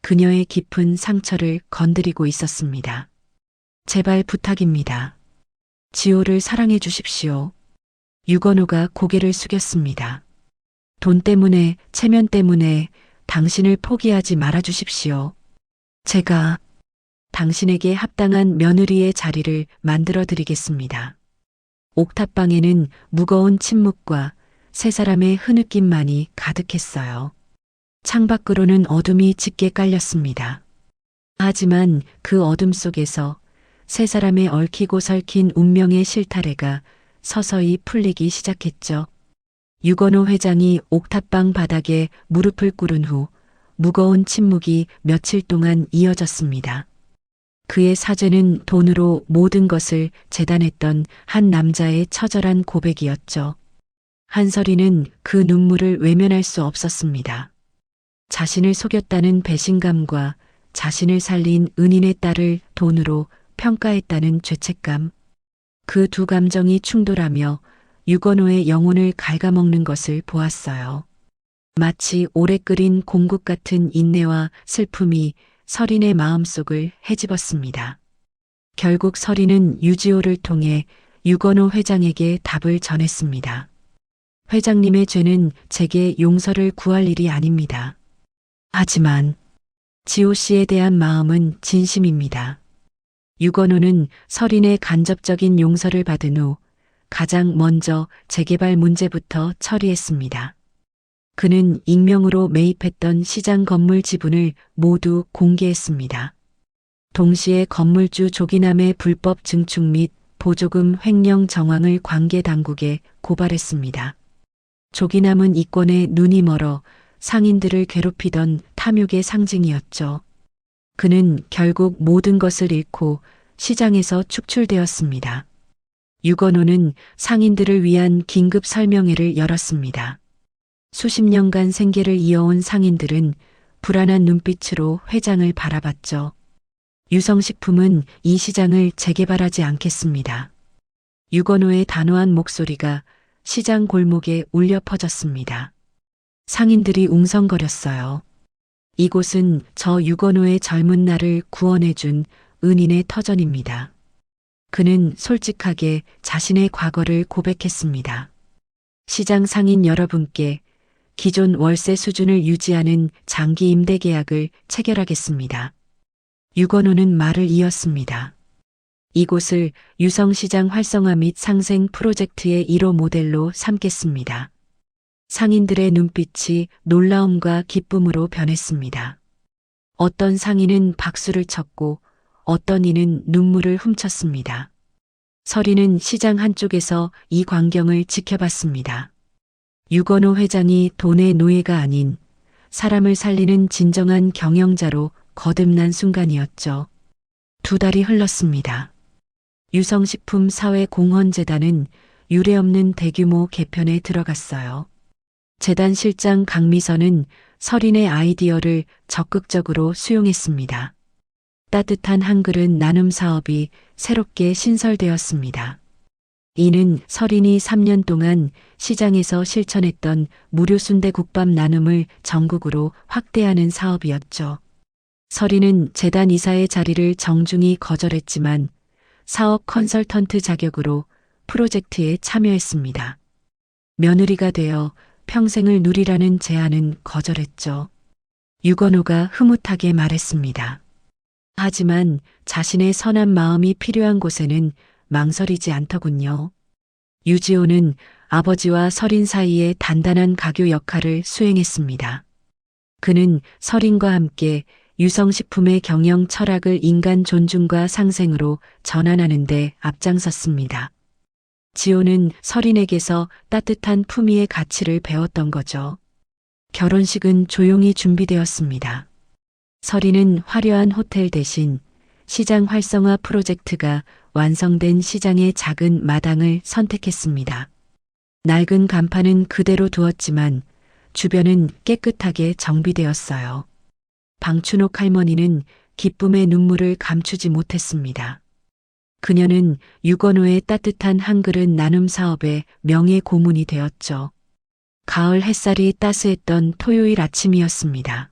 그녀의 깊은 상처를 건드리고 있었습니다. 제발 부탁입니다. 지호를 사랑해 주십시오. 유건호가 고개를 숙였습니다. 돈 때문에, 체면 때문에 당신을 포기하지 말아 주십시오. 제가 당신에게 합당한 며느리의 자리를 만들어 드리겠습니다. 옥탑방에는 무거운 침묵과 세 사람의 흐느낌만이 가득했어요. 창밖으로는 어둠이 짙게 깔렸습니다. 하지만 그 어둠 속에서 세 사람의 얽히고 설킨 운명의 실타래가 서서히 풀리기 시작했죠. 유건호 회장이 옥탑방 바닥에 무릎을 꿇은 후 무거운 침묵이 며칠 동안 이어졌습니다. 그의 사죄는 돈으로 모든 것을 재단했던 한 남자의 처절한 고백이었죠. 한설이는 그 눈물을 외면할 수 없었습니다. 자신을 속였다는 배신감과 자신을 살린 은인의 딸을 돈으로 평가했다는 죄책감. 그 두 감정이 충돌하며 유건호의 영혼을 갉아먹는 것을 보았어요. 마치 오래 끓인 공국 같은 인내와 슬픔이 서린의 마음속을 헤집었습니다. 결국 서린은 유지호를 통해 유건호 회장에게 답을 전했습니다. 회장님의 죄는 제게 용서를 구할 일이 아닙니다. 하지만 지호 씨에 대한 마음은 진심입니다. 유건호는 서린의 간접적인 용서를 받은 후 가장 먼저 재개발 문제부터 처리했습니다. 그는 익명으로 매입했던 시장 건물 지분을 모두 공개했습니다. 동시에 건물주 조기남의 불법 증축 및 보조금 횡령 정황을 관계 당국에 고발했습니다. 조기남은 이권에 눈이 멀어 상인들을 괴롭히던 탐욕의 상징이었죠. 그는 결국 모든 것을 잃고 시장에서 축출되었습니다. 유건호는 상인들을 위한 긴급 설명회를 열었습니다. 수십 년간 생계를 이어온 상인들은 불안한 눈빛으로 회장을 바라봤죠. 유성식품은 이 시장을 재개발하지 않겠습니다. 유건호의 단호한 목소리가 시장 골목에 울려 퍼졌습니다. 상인들이 웅성거렸어요. 이곳은 저 유건호의 젊은 날을 구원해준 은인의 터전입니다. 그는 솔직하게 자신의 과거를 고백했습니다. 시장 상인 여러분께 기존 월세 수준을 유지하는 장기 임대 계약을 체결하겠습니다. 유건호는 말을 이었습니다. 이곳을 유성시장 활성화 및 상생 프로젝트의 1호 모델로 삼겠습니다. 상인들의 눈빛이 놀라움과 기쁨으로 변했습니다. 어떤 상인은 박수를 쳤고 어떤 이는 눈물을 훔쳤습니다. 서리는 시장 한쪽에서 이 광경을 지켜봤습니다. 유건호 회장이 돈의 노예가 아닌 사람을 살리는 진정한 경영자로 거듭난 순간이었죠. 2달이 흘렀습니다. 유성식품 사회공헌재단은 유례없는 대규모 개편에 들어갔어요. 재단 실장 강미선은 서린의 아이디어를 적극적으로 수용했습니다. 따뜻한 한 그릇 나눔 사업이 새롭게 신설되었습니다. 이는 서린이 3년 동안 시장에서 실천했던 무료 순대국밥 나눔을 전국으로 확대하는 사업이었죠. 서린은 재단 이사의 자리를 정중히 거절했지만 사업 컨설턴트 자격으로 프로젝트에 참여했습니다. 며느리가 되어 평생을 누리라는 제안은 거절했죠. 유건호가 흐뭇하게 말했습니다. 하지만 자신의 선한 마음이 필요한 곳에는 망설이지 않더군요. 유지호는 아버지와 서린 사이에 단단한 가교 역할을 수행했습니다. 그는 서린과 함께 유성식품의 경영 철학을 인간 존중과 상생으로 전환하는 데 앞장섰습니다. 지호는 서린에게서 따뜻한 품위의 가치를 배웠던 거죠. 결혼식은 조용히 준비되었습니다. 서린은 화려한 호텔 대신 시장 활성화 프로젝트가 완성된 시장의 작은 마당을 선택했습니다. 낡은 간판은 그대로 두었지만 주변은 깨끗하게 정비되었어요. 방춘옥 할머니는 기쁨의 눈물을 감추지 못했습니다. 그녀는 유건호의 따뜻한 한 그릇 나눔 사업의 명예 고문이 되었죠. 가을 햇살이 따스했던 토요일 아침이었습니다.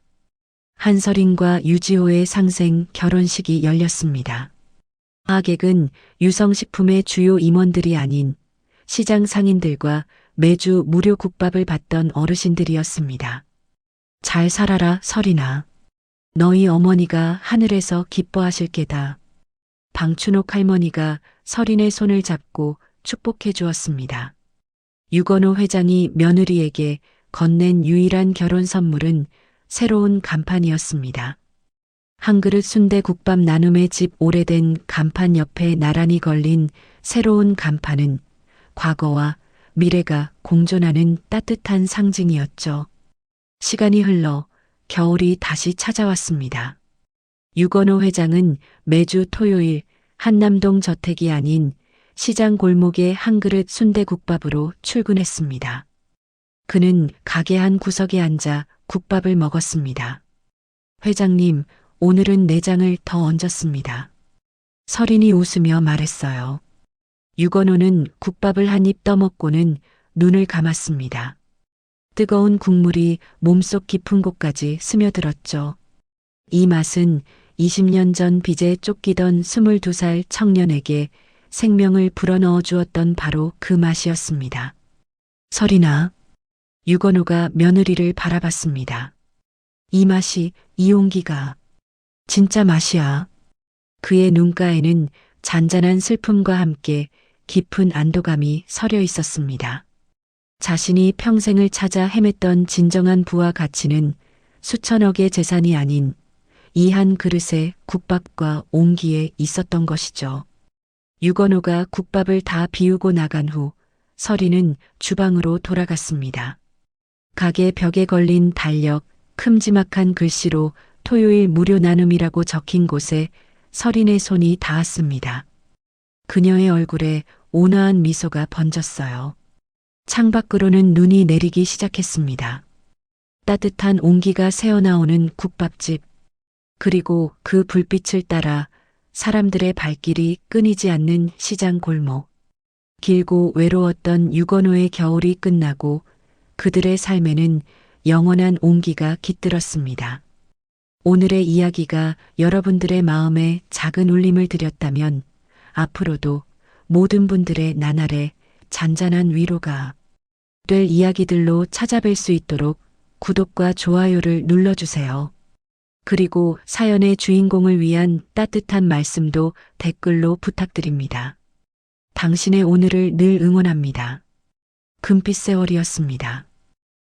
한서린과 유지호의 상생 결혼식이 열렸습니다. 하객은 유성식품의 주요 임원들이 아닌 시장 상인들과 매주 무료 국밥을 받던 어르신들이었습니다. 잘 살아라 서린아. 너희 어머니가 하늘에서 기뻐하실 게다. 방춘옥 할머니가 서린의 손을 잡고 축복해 주었습니다. 유건호 회장이 며느리에게 건넨 유일한 결혼 선물은 새로운 간판이었습니다. 한 그릇 순대국밥 나눔의 집 오래된 간판 옆에 나란히 걸린 새로운 간판은 과거와 미래가 공존하는 따뜻한 상징이었죠. 시간이 흘러 겨울이 다시 찾아왔습니다. 유건호 회장은 매주 토요일 한남동 저택이 아닌 시장 골목의 한 그릇 순대국밥으로 출근했습니다. 그는 가게 한 구석에 앉아 국밥을 먹었습니다. 회장님, 오늘은 내장을 더 얹었습니다. 서린이 웃으며 말했어요. 유건호는 국밥을 한 입 떠먹고는 눈을 감았습니다. 뜨거운 국물이 몸속 깊은 곳까지 스며들었죠. 이 맛은 20년 전 빚에 쫓기던 22살 청년에게 생명을 불어넣어 주었던 바로 그 맛이었습니다. 서린아. 유건호가 며느리를 바라봤습니다. 이 맛이, 이 온기가 진짜 맛이야. 그의 눈가에는 잔잔한 슬픔과 함께 깊은 안도감이 서려 있었습니다. 자신이 평생을 찾아 헤맸던 진정한 부와 가치는 수천억의 재산이 아닌 이 한 그릇의 국밥과 온기에 있었던 것이죠. 유건호가 국밥을 다 비우고 나간 후 서리는 주방으로 돌아갔습니다. 가게 벽에 걸린 달력, 큼지막한 글씨로 토요일 무료 나눔이라고 적힌 곳에 서린의 손이 닿았습니다. 그녀의 얼굴에 온화한 미소가 번졌어요. 창밖으로는 눈이 내리기 시작했습니다. 따뜻한 온기가 새어나오는 국밥집, 그리고 그 불빛을 따라 사람들의 발길이 끊이지 않는 시장 골목. 길고 외로웠던 유건호의 겨울이 끝나고 그들의 삶에는 영원한 온기가 깃들었습니다. 오늘의 이야기가 여러분들의 마음에 작은 울림을 드렸다면 앞으로도 모든 분들의 나날에 잔잔한 위로가 계속될 이야기들로 찾아뵐 수 있도록 구독과 좋아요를 눌러주세요. 그리고 사연의 주인공을 위한 따뜻한 말씀도 댓글로 부탁드립니다. 당신의 오늘을 늘 응원합니다. 금빛 세월이었습니다.